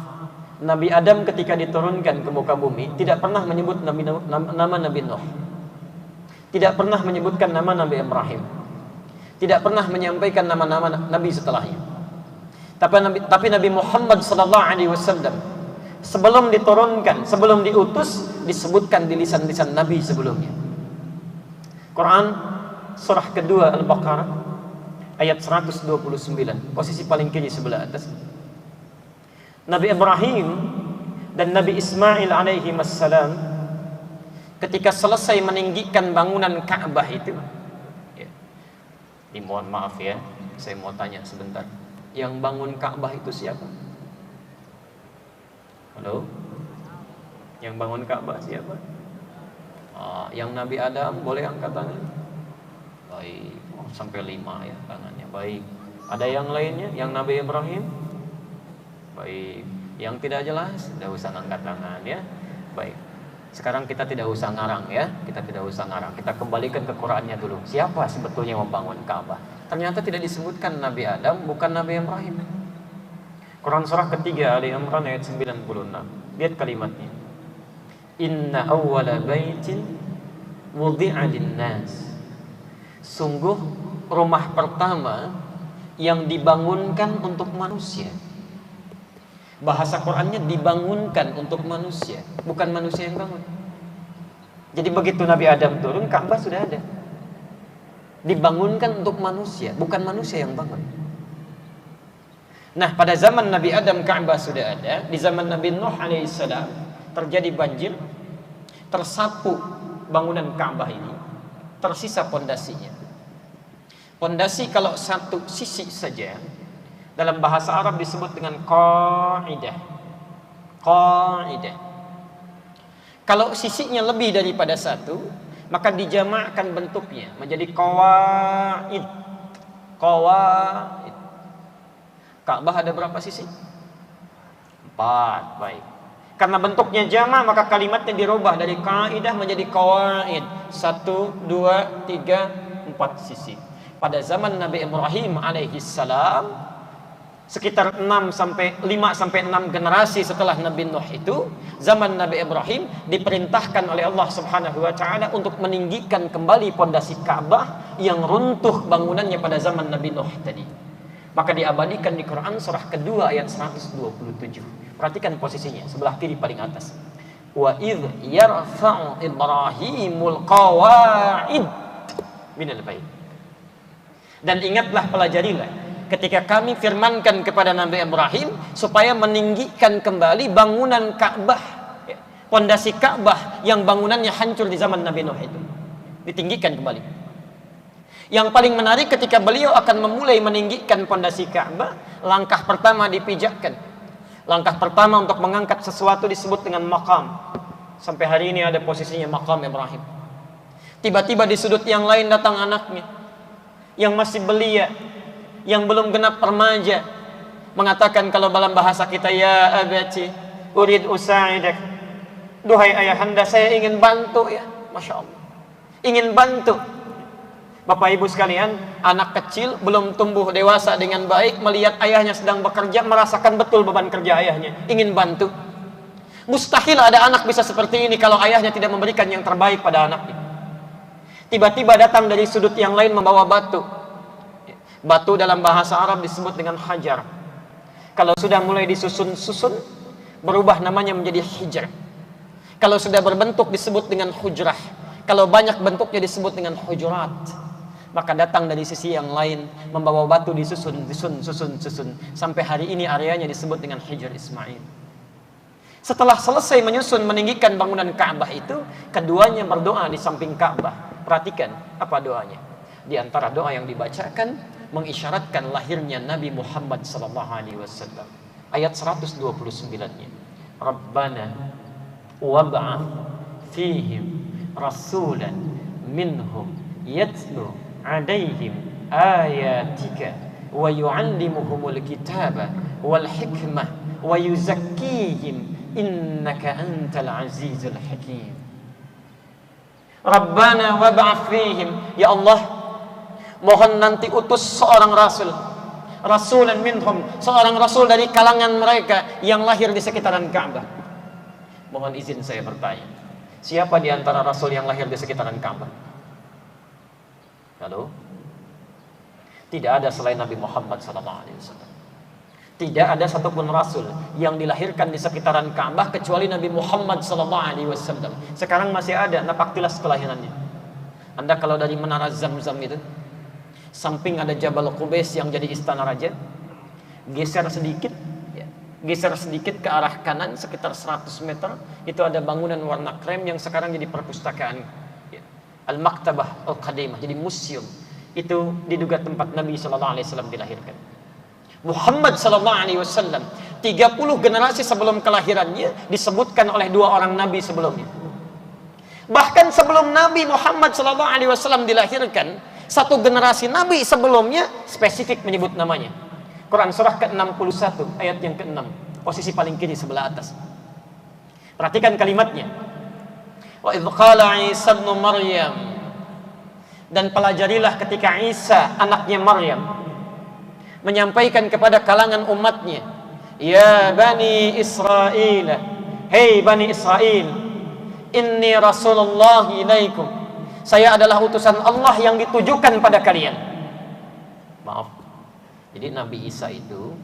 S1: Nabi Adam ketika diturunkan ke muka bumi tidak pernah menyebut nama Nabi Nuh, tidak pernah menyebutkan nama Nabi Ibrahim, tidak pernah menyampaikan nama-nama Nabi setelahnya. Tapi Nabi Muhammad SAW sebelum diturunkan, sebelum diutus, disebutkan di lisan-lisan Nabi sebelumnya. Quran surah kedua Al-Baqarah ayat 129, posisi paling kiri sebelah atas. Nabi Ibrahim dan Nabi Ismail alaihi wassalam ketika selesai meninggikan bangunan Ka'bah itu, ya, mohon maaf ya, saya mau tanya sebentar. Yang bangun Ka'bah itu siapa? Halo? Yang bangun Ka'bah siapa? Yang Nabi Adam, boleh angkat tangan? Baik, sampai 5 ya tangannya. Baik. Ada yang lainnya? Yang Nabi Ibrahim? Baik. Yang tidak jelas, tidak usah angkat tangan ya. Baik. Sekarang kita tidak usah ngarang ya. Kita tidak usah ngarang. Kita kembalikan ke Qur'annya dulu. Siapa sebetulnya yang membangun Ka'bah? Ternyata tidak disebutkan Nabi Adam, bukan Nabi Ibrahim. Quran surah ketiga Ali Imran ayat 96. Lihat kalimatnya. Inna awwala baitin wudi'a lin-nas. Sungguh rumah pertama yang dibangunkan untuk manusia. Bahasa Qur'annya dibangunkan untuk manusia, bukan manusia yang bangun. Jadi begitu Nabi Adam turun, Ka'bah sudah ada. Dibangunkan untuk manusia, bukan manusia yang bangun. Nah, pada zaman Nabi Adam Ka'bah sudah ada. Di zaman Nabi Nuh alaihissalam terjadi banjir, tersapu bangunan Ka'bah ini, tersisa pondasinya. Pondasi kalau satu sisi saja dalam bahasa Arab disebut dengan qa'idah. Qa'idah. Kalau sisinya lebih daripada satu, maka dijamakkan bentuknya menjadi qawa'id. Qawa'id. Ka'bah ada berapa sisi? 4. Baik. Karena bentuknya jamak, maka kalimatnya dirubah dari qa'idah menjadi qawa'id. 1, 2, 3, 4 sisi. Pada zaman Nabi Ibrahim alaihissalam, sekitar 5 sampai 6 generasi setelah Nabi Nuh itu, zaman Nabi Ibrahim diperintahkan oleh Allah Subhanahu wa taala untuk meninggikan kembali pondasi Ka'bah yang runtuh bangunannya pada zaman Nabi Nuh tadi. Maka diabadikan di Quran surah kedua ayat 127. Perhatikan posisinya, sebelah kiri paling atas. Wa idh yarfa'u Ibrahimul qawa'id minal bait. Dan ingatlah, pelajarilah ketika kami firmankan kepada Nabi Ibrahim supaya meninggikan kembali bangunan Ka'bah, pondasi Ka'bah yang bangunannya hancur di zaman Nabi Nuh itu, ditinggikan kembali. Yang paling menarik ketika beliau akan memulai meninggikan pondasi Ka'bah, langkah pertama dipijakkan. Langkah pertama untuk mengangkat sesuatu disebut dengan maqam. Sampai hari ini ada posisinya maqam Ibrahim. Tiba-tiba di sudut yang lain datang anaknya yang masih belia, yang belum genap remaja, mengatakan kalau dalam bahasa kita, ya abati urid usa'idak, duhai ayahanda, saya ingin bantu ya. Masya Allah, ingin bantu. Bapak ibu sekalian, anak kecil belum tumbuh dewasa dengan baik, melihat ayahnya sedang bekerja, merasakan betul beban kerja ayahnya, ingin bantu. Mustahil ada anak bisa seperti ini kalau ayahnya tidak memberikan yang terbaik pada anaknya. Tiba-tiba datang dari sudut yang lain membawa batu. Batu dalam bahasa Arab disebut dengan hajar. Kalau sudah mulai disusun-susun, berubah namanya menjadi hijr. Kalau sudah berbentuk disebut dengan hujrah. Kalau banyak bentuknya disebut dengan hujurat. Maka datang dari sisi yang lain membawa batu disusun. Sampai hari ini areanya disebut dengan Hijr Ismail. Setelah selesai menyusun meninggikan bangunan Ka'bah itu, keduanya berdoa di samping Ka'bah. Perhatikan apa doanya. Di antara doa yang dibacakan mengisyaratkan lahirnya Nabi Muhammad SAW. Ayat 129-nya. Rabbana wab'ath fihim rasulan minhum yatlu 'alaihim ayatika wa yu'allimuhumul kitaba wal hikmah wa yuzakkihim innaka antal azizul hakim. Rabbana wab'ath fihim, ya Allah, mohon nanti utus seorang rasul, rasulan minhum, seorang rasul dari kalangan mereka yang lahir di sekitaran Ka'bah. Mohon izin saya bertanya, siapa di antara rasul yang lahir di sekitaran Ka'bah? Halo? Tidak ada selain Nabi Muhammad SAW. Tidak ada satupun rasul yang dilahirkan di sekitaran Ka'bah kecuali Nabi Muhammad SAW. Sekarang masih ada napaktilas kelahirannya. Anda kalau dari Menara Zamzam itu, samping ada Jabal Qubais yang jadi istana raja, geser sedikit ke arah kanan sekitar 100 meter, itu ada bangunan warna krem yang sekarang jadi perpustakaan, Al-Maktabah Al-Qadimah, jadi museum. Itu diduga tempat Nabi SAW dilahirkan. Muhammad SAW 30 generasi sebelum kelahirannya disebutkan oleh 2 orang Nabi sebelumnya. Bahkan sebelum Nabi Muhammad SAW dilahirkan, 1 generasi Nabi sebelumnya spesifik menyebut namanya. Quran surah ke-61 ayat yang ke-6, posisi paling kiri sebelah atas. Perhatikan kalimatnya. Wa idh qala Isa ibn Maryam, dan pelajarilah ketika Isa anaknya Maryam menyampaikan kepada kalangan umatnya, ya Bani Israel, hei Bani Israel, inni Rasulullah ilaikum, saya adalah utusan Allah yang ditujukan pada kalian. Maaf, jadi Nabi Isa itu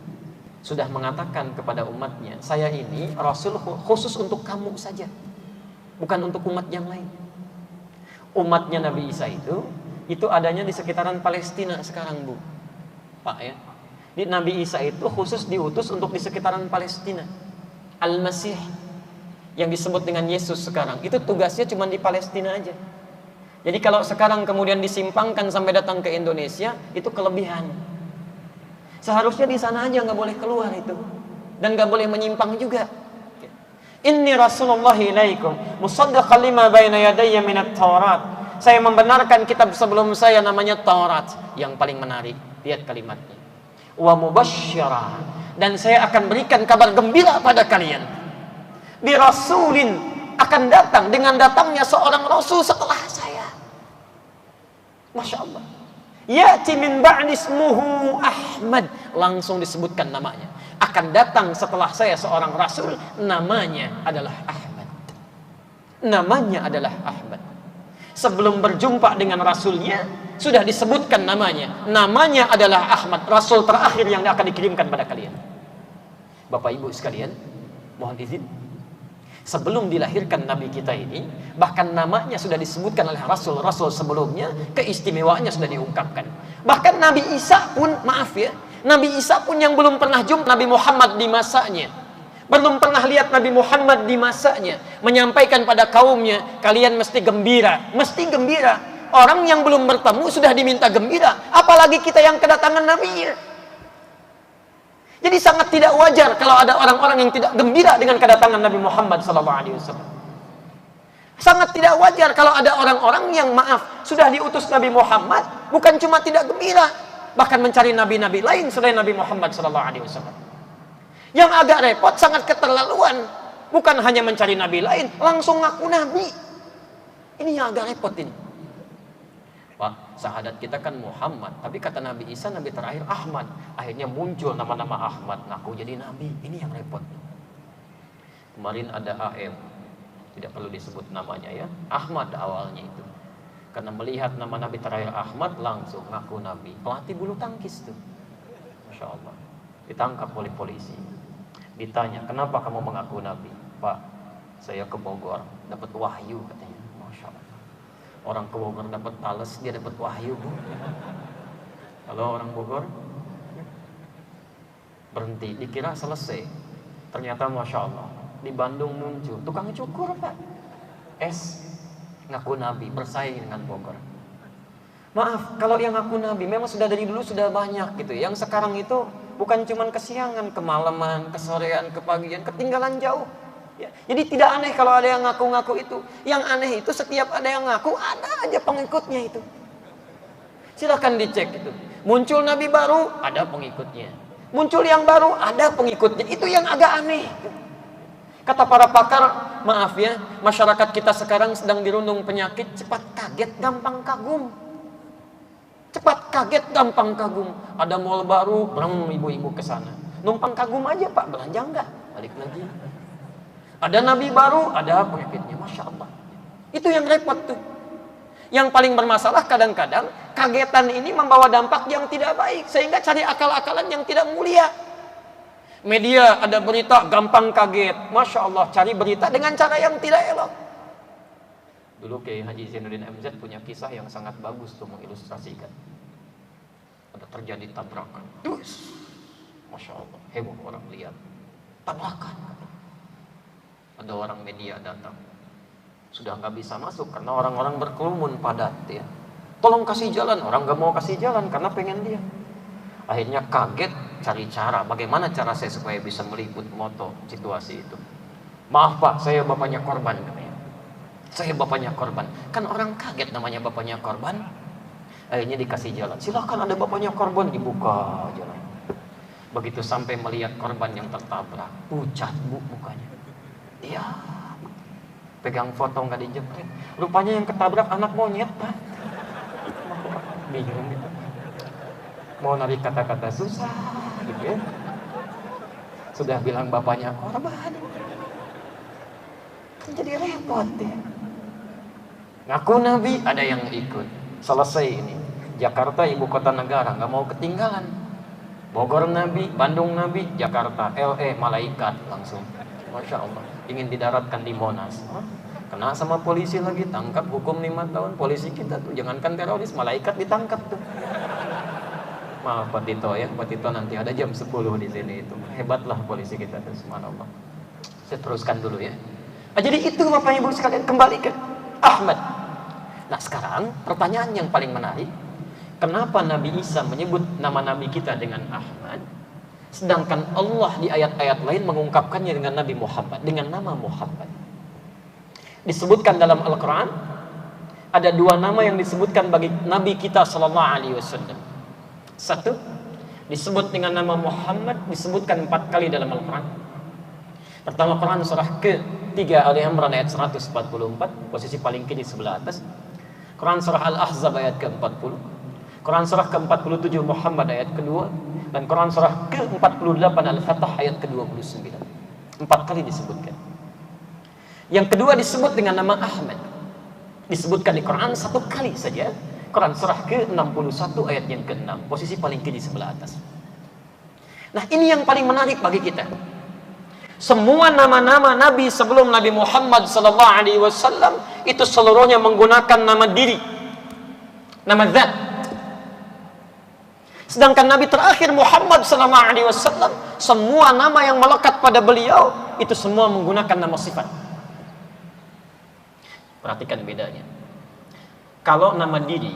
S1: sudah mengatakan kepada umatnya, saya ini Rasul khusus untuk kamu saja, bukan untuk umat yang lain. Umatnya Nabi Isa itu adanya di sekitaran Palestina sekarang, Bu, Pak, ya. Di Nabi Isa itu khusus diutus untuk di sekitaran Palestina. Al-Masih yang disebut dengan Yesus sekarang itu tugasnya cuma di Palestina aja. Jadi kalau sekarang kemudian disimpangkan sampai datang ke Indonesia, itu kelebihan. Seharusnya di sana aja, nggak boleh keluar itu, dan nggak boleh menyimpang juga. Inni Rasulullah ilaikum musaddiqan lima baina yadayya minat Taurat. Saya membenarkan kitab sebelum saya namanya Taurat. Yang paling menarik, lihat kalimatnya. Wa mubasysyira, dan saya akan berikan kabar gembira pada kalian. Bi rasulin, akan datang dengan datangnya seorang rasul setelah saya. Masya Allah. Ya'ti min ba'di ismuhu Ahmad, langsung disebutkan namanya. Akan datang setelah saya seorang rasul, namanya adalah Ahmad. Namanya adalah Ahmad. Sebelum berjumpa dengan rasulnya, sudah disebutkan namanya. Namanya adalah Ahmad, rasul terakhir yang akan dikirimkan pada kalian. Bapak Ibu sekalian, mohon izin. Sebelum dilahirkan Nabi kita ini, bahkan namanya sudah disebutkan oleh rasul-rasul sebelumnya, keistimewaannya sudah diungkapkan. Bahkan Nabi Isa pun, maaf ya, Nabi Isa pun yang belum pernah jumpa Nabi Muhammad di masanya, belum pernah lihat Nabi Muhammad di masanya, menyampaikan pada kaumnya, kalian mesti gembira, mesti gembira. Orang yang belum bertemu sudah diminta gembira, apalagi kita yang kedatangan Nabi. Jadi sangat tidak wajar kalau ada orang-orang yang tidak gembira dengan kedatangan Nabi Muhammad SAW. Sangat tidak wajar kalau ada orang-orang yang, maaf, sudah diutus Nabi Muhammad, bukan cuma tidak gembira, bahkan mencari nabi-nabi lain selain Nabi Muhammad SAW. Yang agak repot, sangat keterlaluan, bukan hanya mencari nabi lain, langsung ngaku nabi. Ini yang agak repot ini. Pak, syahadat kita kan Muhammad, tapi kata Nabi Isa, Nabi terakhir Ahmad. Akhirnya muncul nama-nama Ahmad, ngaku jadi nabi. Ini yang repot. Kemarin ada AM, tidak perlu disebut namanya ya, Ahmad awalnya itu. Karena melihat nama Nabi terakhir Ahmad, langsung ngaku nabi. Pelatih bulu tangkis tuh, Masya Allah. Ditangkap oleh polisi. Ditanya, kenapa kamu mengaku nabi? Pak, saya ke Bogor, dapat wahyu katanya. Masya Allah. Orang ke Bogor dapat tales, dia dapat wahyu, Bu. Kalau orang Bogor berhenti, dikira selesai. Ternyata Masya Allah, di Bandung muncul tukang cukur Pak, es ngaku nabi, bersaing dengan Bogor. Maaf, kalau yang ngaku nabi memang sudah dari dulu sudah banyak gitu. Yang sekarang itu bukan cuman kesiangan, kemalaman, kesorean, kepagian, ketinggalan jauh. Ya, jadi tidak aneh kalau ada yang ngaku-ngaku itu. Yang aneh itu setiap ada yang ngaku, ada aja pengikutnya itu. Silahkan dicek itu. Muncul nabi baru, ada pengikutnya. Muncul yang baru, ada pengikutnya. Itu yang agak aneh. Kata para pakar, maaf ya, masyarakat kita sekarang sedang dirundung penyakit cepat kaget, gampang kagum. Cepat kaget, gampang kagum. Ada mall baru, brem, ibu-ibu ke sana. Numpang kagum aja Pak, belanja enggak? Balik lagi. Ada nabi baru, ada pengikutnya, Masya Allah. Itu yang repot tuh. Yang paling bermasalah kadang-kadang kagetan ini membawa dampak yang tidak baik, sehingga cari akal-akalan yang tidak mulia. Media ada berita gampang kaget, Masya Allah, cari berita dengan cara yang tidak elok. Dulu Kiai Haji Zainuddin MZ punya kisah yang sangat bagus tuh mengilustrasikan. Ada terjadi tabrakan, Masya Allah, heboh orang lihat tabrakan. Ada orang media datang, sudah nggak bisa masuk karena orang-orang berkerumun padat ya. Tolong kasih jalan, orang nggak mau kasih jalan karena pengen dia. Akhirnya kaget, cari cara, bagaimana cara saya supaya bisa meliput moto situasi itu. Maaf Pak, saya bapaknya korban katanya. Saya bapaknya korban. Kan orang kaget namanya bapaknya korban. Akhirnya dikasih jalan. Silahkan, ada bapaknya korban, dibuka jalan. Begitu sampai melihat korban yang tertabrak, pucat bu mukanya. Iya, pegang foto nggak dijepret. Rupanya yang ketabrak anak monyet Pak. Bingung gitu. Mau narik kata-kata susah gitu ya. Sudah bilang bapaknya korban, jadi repot ya. Ngaku nabi, ada yang ikut. Selesai ini. Jakarta ibu kota negara, nggak mau ketinggalan. Bogor nabi, Bandung nabi, Jakarta, LA malaikat langsung. Masya Allah, ingin didaratkan di Monas. Kena sama polisi lagi, tangkap, hukum 5 tahun. Polisi kita tuh, jangankan teroris, malaikat ditangkap tuh. Maaf Pak Tito ya, Pak Tito nanti ada jam 10 di sini itu. Hebatlah polisi kita tuh, subhanallah. Saya teruskan dulu ya. Nah, jadi itu Bapak Ibu sekalian, kembali ke Ahmad. Nah sekarang pertanyaan yang paling menarik, kenapa Nabi Isa menyebut nama Nabi kita dengan Ahmad, sedangkan Allah di ayat-ayat lain mengungkapkannya dengan Nabi Muhammad, dengan nama Muhammad. Disebutkan dalam Al-Quran ada 2 nama yang disebutkan bagi Nabi kita Sallallahu Alaihi Wasallam. Satu disebut dengan nama Muhammad, disebutkan 4 kali dalam Al-Quran. Pertama Quran surah ke-3 Ali Imran ayat 144, posisi paling kiri sebelah atas. Quran surah Al-Ahzab ayat ke-40, Quran surah ke-47 Muhammad ayat ke-2, dan Quran surah ke-48 Al-Fatah ayat ke-29. 4 kali disebutkan. Yang kedua disebut dengan nama Ahmad, disebutkan di Quran 1 kali saja. Quran surah ke-61 ayat yang ke-6, posisi paling kiri sebelah atas. Nah ini yang paling menarik bagi kita. Semua nama-nama Nabi sebelum Nabi Muhammad SAW itu seluruhnya menggunakan nama diri, nama zat. Sedangkan Nabi terakhir Muhammad SAW, semua nama yang melekat pada beliau itu semua menggunakan nama sifat. Perhatikan bedanya. Kalau nama diri,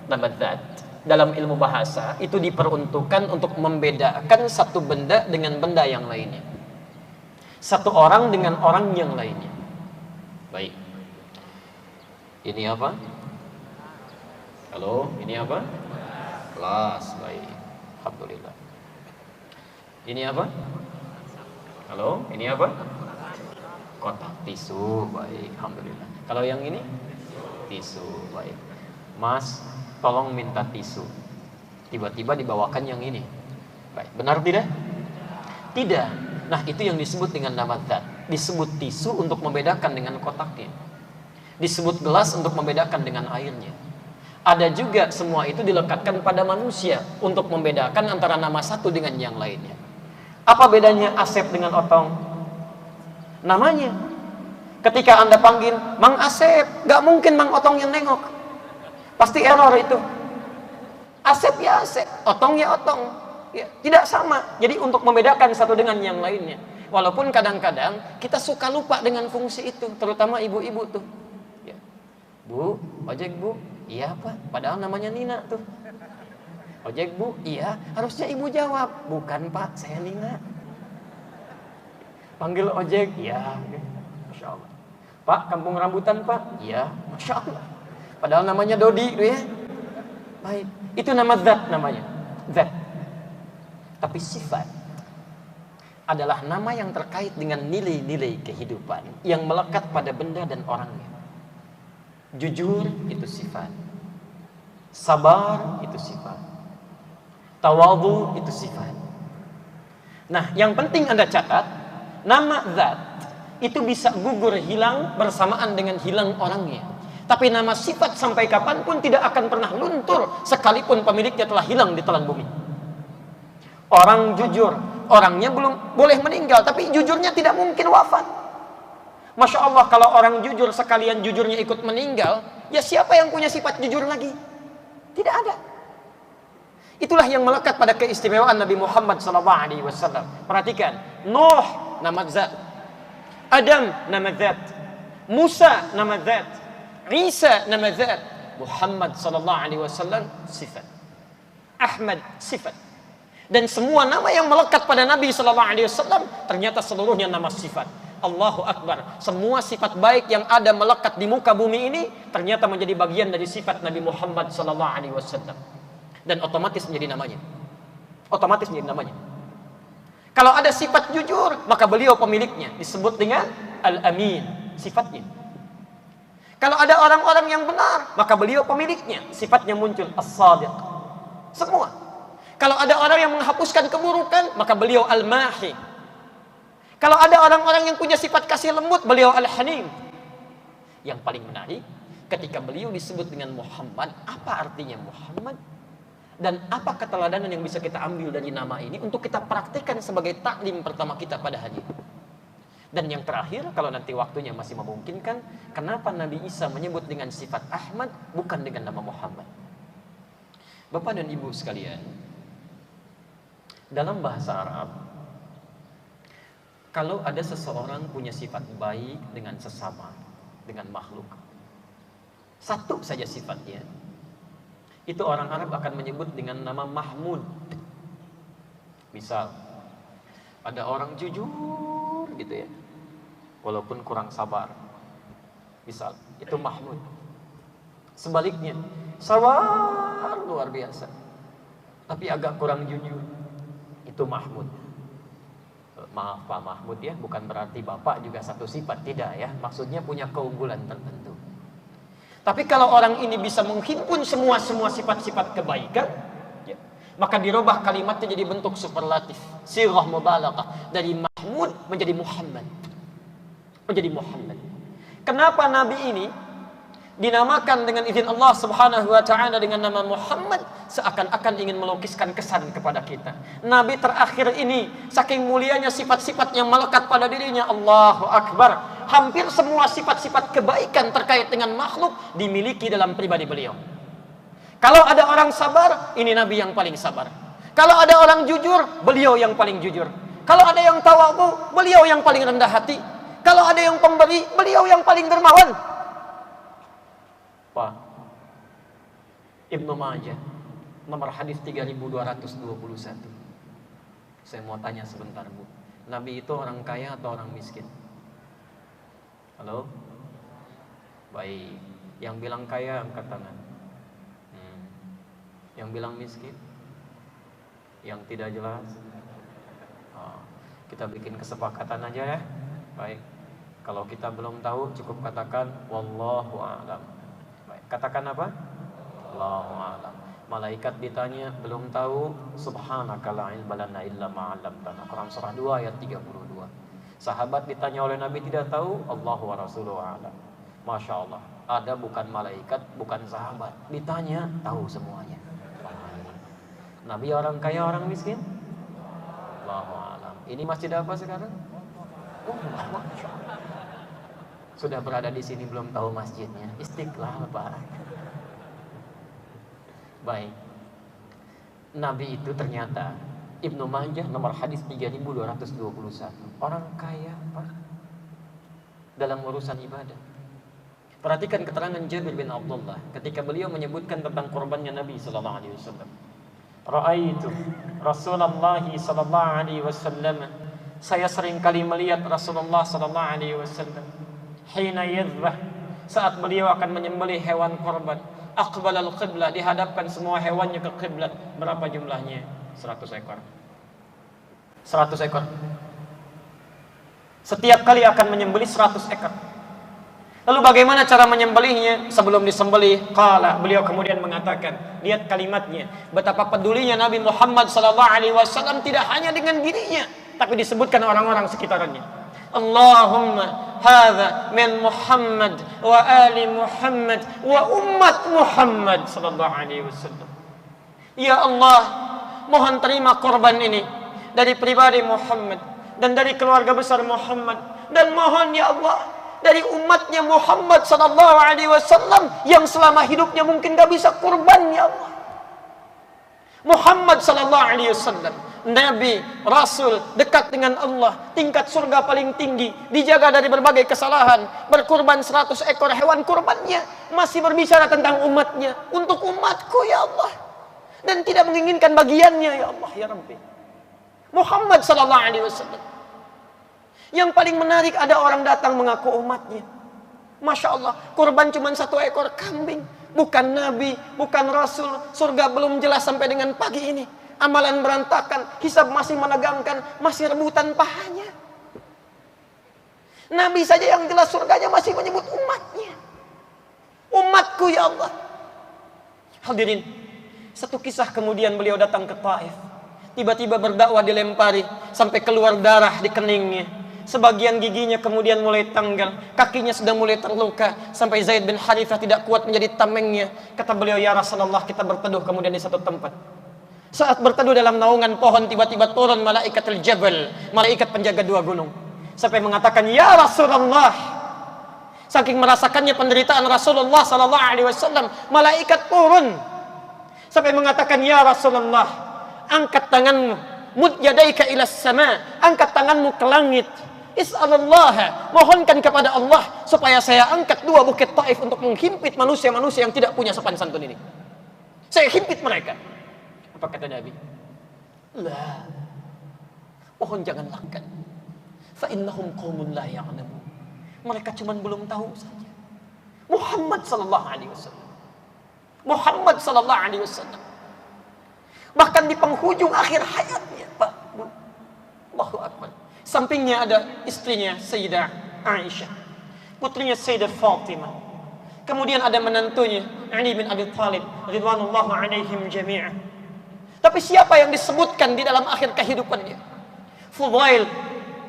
S1: nama zat, dalam ilmu bahasa itu diperuntukkan untuk membedakan satu benda dengan benda yang lainnya, satu orang dengan orang yang lainnya. Baik. Ini apa? Halo, ini apa? Kelas. Baik. Alhamdulillah. Ini apa? Halo, ini apa? Kotak tisu. Baik, alhamdulillah. Kalau yang ini? Tisu. Baik. Mas, tolong minta tisu. Tiba-tiba dibawakan yang ini. Baik, benar tidak? Tidak. Nah, itu yang disebut dengan nama zat. Disebut tisu untuk membedakan dengan kotaknya. Disebut gelas untuk membedakan dengan airnya. Ada juga semua itu dilekatkan pada manusia untuk membedakan antara nama satu dengan yang lainnya. Apa bedanya Asep dengan Otong? Namanya. Ketika Anda panggil Mang Asep, gak mungkin Mang Otong yang nengok. Pasti error itu. Asep ya Asep, Otong ya Otong. Ya, tidak sama. Jadi untuk membedakan satu dengan yang lainnya. Walaupun kadang-kadang kita suka lupa dengan fungsi itu, terutama ibu-ibu tuh. Ya. Bu, ojek bu? Iya pak, padahal namanya Nina tuh. Ojek bu? Iya, harusnya ibu jawab. Bukan pak, saya Nina. Panggil ojek? Iya. Masya Allah. Pak, kampung rambutan pak? Iya, Masya Allah. Padahal namanya Dodi tuh ya. Baik, itu nama zat namanya. Zat. Tapi sifat adalah nama yang terkait dengan nilai-nilai kehidupan yang melekat pada benda dan orangnya. Jujur itu sifat, sabar itu sifat, tawadhu itu sifat. Nah, yang penting Anda catat, nama zat itu bisa gugur hilang bersamaan dengan hilang orangnya. Tapi nama sifat sampai kapanpun tidak akan pernah luntur sekalipun pemiliknya telah hilang di telan bumi. Orang jujur, orangnya belum boleh meninggal, tapi jujurnya tidak mungkin wafat. Masya Allah, kalau orang jujur sekalian jujurnya ikut meninggal, ya siapa yang punya sifat jujur lagi? Tidak ada. Itulah yang melekat pada keistimewaan Nabi Muhammad SAW. Perhatikan, Nuh nama zat, Adam nama zat, Musa nama zat, Isa nama zat, Muhammad SAW sifat, Ahmad sifat. Dan semua nama yang melekat pada Nabi SAW ternyata seluruhnya nama sifat. Allahu Akbar. Semua sifat baik yang ada melekat di muka bumi ini ternyata menjadi bagian dari sifat Nabi Muhammad SAW. Dan otomatis menjadi namanya. Otomatis menjadi namanya. Kalau ada sifat jujur, maka beliau pemiliknya disebut dengan Al-Amin, sifatnya. Kalau ada orang-orang yang benar, maka beliau pemiliknya, sifatnya muncul As-Sadiq. Semua. Kalau ada orang yang menghapuskan keburukan, maka beliau Al-Mahi. Kalau ada orang-orang yang punya sifat kasih lembut, beliau Al-Hanim. Yang paling menarik, ketika beliau disebut dengan Muhammad, apa artinya Muhammad? Dan apa keteladanan yang bisa kita ambil dari nama ini untuk kita praktikkan sebagai taklim pertama kita pada hari ini? Dan yang terakhir, kalau nanti waktunya masih memungkinkan, kenapa Nabi Isa menyebut dengan sifat Ahmad bukan dengan nama Muhammad? Bapak dan Ibu sekalian, dalam bahasa Arab, kalau ada seseorang punya sifat baik dengan sesama, dengan makhluk, satu saja sifatnya, itu orang Arab akan menyebut dengan nama Mahmud. Misal, ada orang jujur gitu ya, walaupun kurang sabar, misal, itu Mahmud. Sebaliknya, sabar luar biasa, tapi agak kurang jujur, itu Mahmud. Maaf Pak Mahmud ya, bukan berarti Bapak juga satu sifat, tidak ya. Maksudnya punya keunggulan tertentu. Tapi kalau orang ini bisa menghimpun semua sifat-sifat kebaikan, ya, maka dirubah kalimatnya jadi bentuk superlatif, sirah mubalaghah, dari Mahmud menjadi Muhammad. Menjadi Muhammad. Kenapa Nabi ini dinamakan dengan izin Allah Subhanahu wa taala dengan nama Muhammad? Seakan-akan ingin melukiskan kesan kepada kita. Nabi terakhir ini saking mulianya sifat-sifat yang melekat pada dirinya, Allahu Akbar. Hampir semua sifat-sifat kebaikan terkait dengan makhluk dimiliki dalam pribadi beliau. Kalau ada orang sabar, ini Nabi yang paling sabar. Kalau ada orang jujur, beliau yang paling jujur. Kalau ada yang tawadhu, beliau yang paling rendah hati. Kalau ada yang pemberi, beliau yang paling dermawan. Pak, Ibnu Majah, nomor hadis 3221. Saya mau tanya sebentar Bu, Nabi itu orang kaya atau orang miskin? Halo? Baik, yang bilang kaya angkat tangan. Yang bilang miskin? Yang tidak jelas? Kita bikin kesepakatan aja ya. Baik, kalau kita belum tahu cukup katakan wallahu a'lam. Katakan apa? Allahu a'lam. Malaikat ditanya belum tahu, subhanaka la ilma lana illa ma 'allamtana. Quran surah 2 ayat 32. Sahabat ditanya oleh Nabi tidak tahu, Allahu wa rasuluhu a'lam. Masya Allah, ada bukan malaikat, bukan sahabat, ditanya tahu semuanya. Nabi orang kaya, orang miskin? Allahu a'lam. Ini masjid apa sekarang? Oh, Masya Allah. Sudah berada di sini belum tahu masjidnya. Istiqlal Pak. Baik. Nabi itu ternyata Ibnu Majah nomor hadis 3221. Orang kaya Pak dalam urusan ibadah. Perhatikan keterangan Jabir bin Abdullah ketika beliau menyebutkan tentang korbannya Nabi sallallahu alaihi wasallam. Ra'aitu Rasulullah sallallahu alaihi wasallam, saya sering kali melihat Rasulullah sallallahu alaihi wasallam hina yadhbah, saat beliau akan menyembelih hewan korban, aqbal al-qiblah, dihadapkan semua hewannya ke kiblat. Berapa jumlahnya? 100 ekor. 100 ekor. Setiap kali akan menyembelih 100 ekor. Lalu bagaimana cara menyembelihnya? Sebelum disembelih, qala, beliau kemudian mengatakan, lihat kalimatnya, betapa pedulinya Nabi Muhammad sallallahu alaihi wasallam tidak hanya dengan dirinya, tapi disebutkan orang-orang sekitarnya. Allahumma hadza min Muhammad wa ali Muhammad wa ummat Muhammad sallallahu alaihi wasallam. Ya Allah, mohon terima korban ini dari pribadi Muhammad dan dari keluarga besar Muhammad, dan mohon ya Allah dari umatnya Muhammad sallallahu alaihi wasallam yang selama hidupnya mungkin gak bisa kurban ya Allah. Muhammad sallallahu alaihi wasallam, Nabi, Rasul, dekat dengan Allah, tingkat surga paling tinggi, dijaga dari berbagai kesalahan, berkurban 100 ekor hewan kurbannya, masih berbicara tentang umatnya, untuk umatku ya Allah, dan tidak menginginkan bagiannya ya Allah ya Rabbi. Muhammad sallallahu alaihi wasallam. Yang paling menarik, ada orang datang mengaku umatnya. Masya Allah, kurban cuma 1 ekor kambing. Bukan Nabi, bukan Rasul. Surga belum jelas sampai dengan pagi ini. Amalan berantakan, hisab masih menegangkan, masih rebutan pahanya. Nabi saja yang jelas surganya masih menyebut umatnya. Umatku ya Allah. Hadirin, satu kisah kemudian beliau datang ke Taif. Tiba-tiba berdakwah dilempari sampai keluar darah di keningnya. Sebagian giginya kemudian mulai tanggal, kakinya sudah mulai terluka, sampai Zaid bin Harithah tidak kuat menjadi tamengnya. Kata beliau, ya Rasulullah, kita berteduh kemudian di satu tempat. Saat berteduh dalam naungan pohon, tiba-tiba turun malaikatul jabal, malaikat penjaga 2 gunung, sampai mengatakan, ya Rasulullah. Saking merasakannya penderitaan Rasulullah sallallahu alaihi wasallam, malaikat turun sampai mengatakan, ya Rasulullah, angkat tanganmu, mud yadaika ila sama, angkat tanganmu ke langit. Is'alullah, mohonkan kepada Allah supaya saya angkat 2 bukit Taif untuk menghimpit manusia-manusia yang tidak punya sopan santun ini. Saya himpit mereka. Apa kata Nabi? La, mohon jangan angkat. Fa innahum qaumun la ya'lamun. Mereka cuma belum tahu saja. Muhammad sallallahu alaihi wasallam. Muhammad sallallahu alaihi wasallam. Bahkan di penghujung akhir hayatnya, Pak, Allahu Akbar, sampingnya ada istrinya Sayyidah Aisyah, putrinya Sayyidah Fatimah, kemudian ada menantunya Ali bin Abi Thalib ridwanullahu alaihim jami'an. Tapi siapa yang disebutkan di dalam akhir kehidupannya? Fudail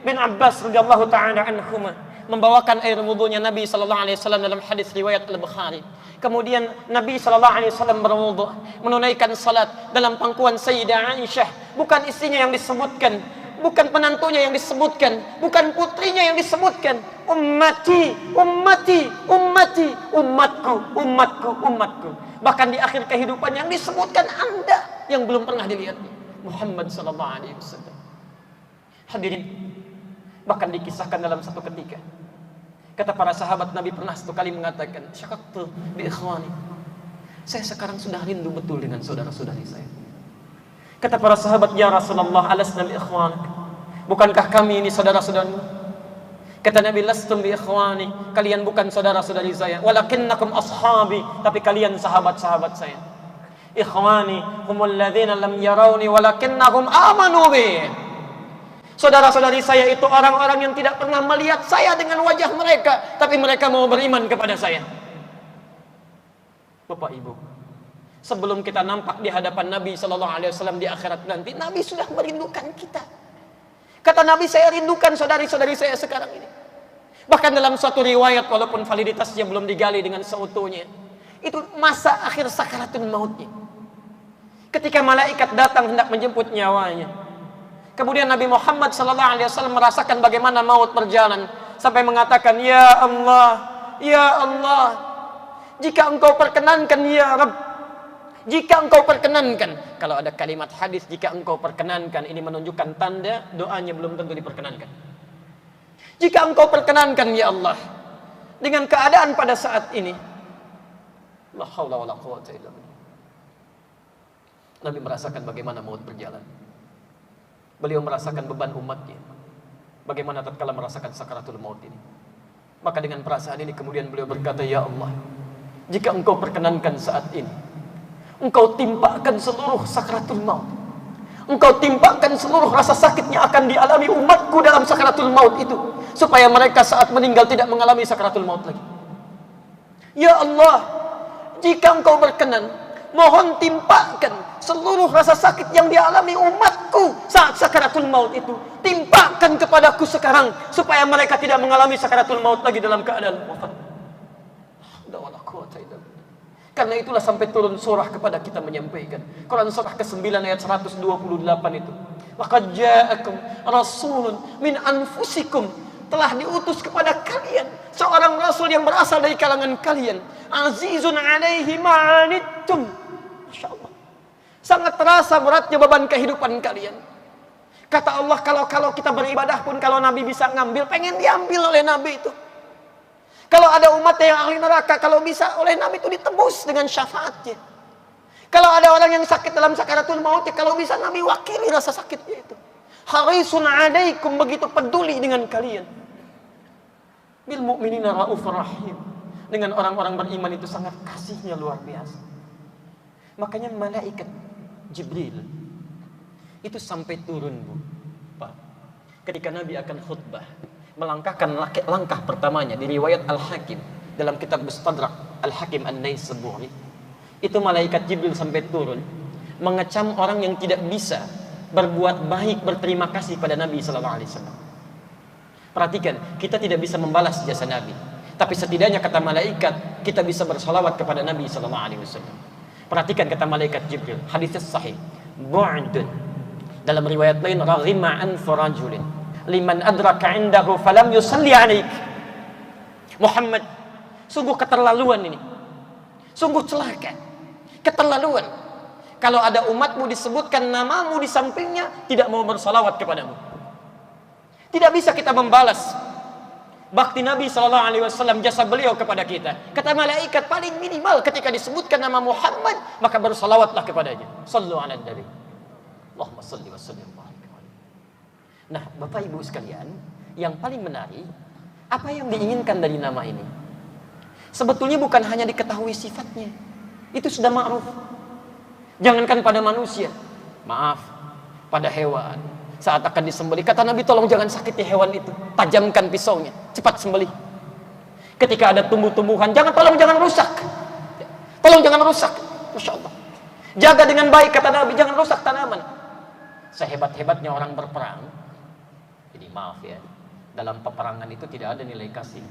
S1: bin Abbas radhiyallahu ta'ala anhuma membawakan air wudunya Nabi sallallahu alaihi wasallam dalam hadis riwayat Al-Bukhari. Kemudian Nabi sallallahu alaihi wasallam berwudu, menunaikan salat dalam pangkuan Sayyidah Aisyah. Bukan istrinya yang disebutkan, bukan penantunya yang disebutkan, bukan putrinya yang disebutkan. Ummati, ummati, ummati, umatku, umatku, umatku. Bahkan di akhir kehidupan yang disebutkan Anda yang belum pernah dilihatnya, Muhammad sallallahu alaihi wasallam. Hadirin, bahkan dikisahkan dalam satu ketika, kata para sahabat, Nabi pernah satu kali mengatakan, syaqaqtu bi ikhwani, saya sekarang sudah rindu betul dengan saudara-saudari saya. Kata para sahabat, ya Rasulullah, alasna bi ikhwanik, bukankah kami ini saudara-saudaramu? Kata Nabi, lastum bi ikhwani, kalian bukan saudara-saudari saya, walakinnakum ashabi, tapi kalian sahabat-sahabat saya. Ikhwani humul ladzina lam yarawni walakinnahum amanu bi. Saudara-saudari saya itu orang-orang yang tidak pernah melihat saya dengan wajah mereka, tapi mereka mau beriman kepada saya. Bapak Ibu, sebelum kita nampak di hadapan Nabi sallallahu alaihi wasallam di akhirat nanti, Nabi sudah merindukan kita. Kata Nabi, saya rindukan saudari-saudari saya sekarang ini. Bahkan dalam suatu riwayat, walaupun validitasnya belum digali dengan seutuhnya, itu masa akhir sakaratul mautnya, ketika malaikat datang hendak menjemput nyawanya. Kemudian Nabi Muhammad SAW merasakan bagaimana maut berjalan, sampai mengatakan, ya Allah, ya Allah, jika engkau perkenankan ya Rabb, Jika engkau perkenankan. Kalau ada kalimat hadis, jika engkau perkenankan, ini menunjukkan tanda doanya belum tentu diperkenankan. Jika engkau perkenankan ya Allah, dengan keadaan pada saat ini, la haula wala quwwata illa billah. Nabi merasakan bagaimana maut berjalan. Beliau merasakan beban umatnya. Bagaimana tatkala merasakan sakaratul maut ini. Maka dengan perasaan ini kemudian beliau berkata, ya Allah, jika engkau perkenankan saat ini, engkau timpakan seluruh sakaratul maut. Engkau timpakan seluruh rasa sakit yang akan dialami umatku dalam sakaratul maut itu, supaya mereka saat meninggal tidak mengalami sakaratul maut lagi. Ya Allah, jika engkau berkenan, mohon timpakan seluruh rasa sakit yang dialami umatku saat sakaratul maut itu, timpakan kepadaku sekarang, supaya mereka tidak mengalami sakaratul maut lagi dalam keadaan wafat. Karena itulah sampai turun surah kepada kita menyampaikan. Quran surah ke-9 ayat 128 itu. Laqad ja'akum rasulun min anfusikum. Telah diutus kepada kalian seorang rasul yang berasal dari kalangan kalian. Azizun 'alaihi ma'anittum. Masyaallah. Sangat terasa beratnya beban kehidupan kalian. Kata Allah, kalau kita beribadah pun, kalau Nabi bisa ngambil, pengen diambil oleh Nabi itu. Kalau ada umat yang ahli neraka, kalau bisa oleh Nabi itu ditebus dengan syafaatnya. Kalau ada orang yang sakit dalam sakaratul maut, kalau bisa Nabi wakili rasa sakitnya itu. Harisun 'alaikum, begitu peduli dengan kalian. Bil mu'minina raufur rahim. Dengan orang-orang beriman itu sangat kasihnya luar biasa. Makanya malaikat Jibril itu sampai turun, Bu, Pak, ketika Nabi akan khutbah, melangkahkan langkah pertamanya di riwayat Al-Hakim dalam kitab Mustadrak Al-Hakim An-Naisaburi, itu malaikat Jibril sampai turun mengecam orang yang tidak bisa berbuat baik, berterima kasih pada Nabi sallallahu alaihi wasallam. Perhatikan, kita tidak bisa membalas jasa Nabi, tapi setidaknya kata malaikat kita bisa bersalawat kepada Nabi sallallahu alaihi wasallam. Perhatikan kata malaikat Jibril, hadis sahih, bu'dun, dalam riwayat lain, raghima anfu rajulin liman adraka indahu falam yusalli alaik. Muhammad, sungguh keterlaluan ini, sungguh celaka, keterlaluan kalau ada umatmu disebutkan namamu di sampingnya tidak mau bersalawat kepadamu. Tidak bisa kita membalas bakti Nabi SAW, jasa beliau kepada kita. Kata malaikat, paling minimal ketika disebutkan nama Muhammad, maka bersalawatlah kepadanya. Sallu ala nabi, Allahumma salli wa sallim. Nah, Bapak Ibu sekalian, yang paling menarik, apa yang diinginkan dari nama ini? Sebetulnya bukan hanya diketahui sifatnya, itu sudah ma'ruf. Jangankan pada manusia, maaf, pada hewan. Saat akan disembelih, kata Nabi, tolong jangan sakiti hewan itu, tajamkan pisaunya, cepat sembelih. Ketika ada tumbuh-tumbuhan, tolong jangan rusak, tolong jangan rusak. Masya Allah, jaga dengan baik, kata Nabi, jangan rusak tanaman. Sehebat-hebatnya orang berperang, jadi maaf ya, dalam peperangan itu tidak ada nilai kasih.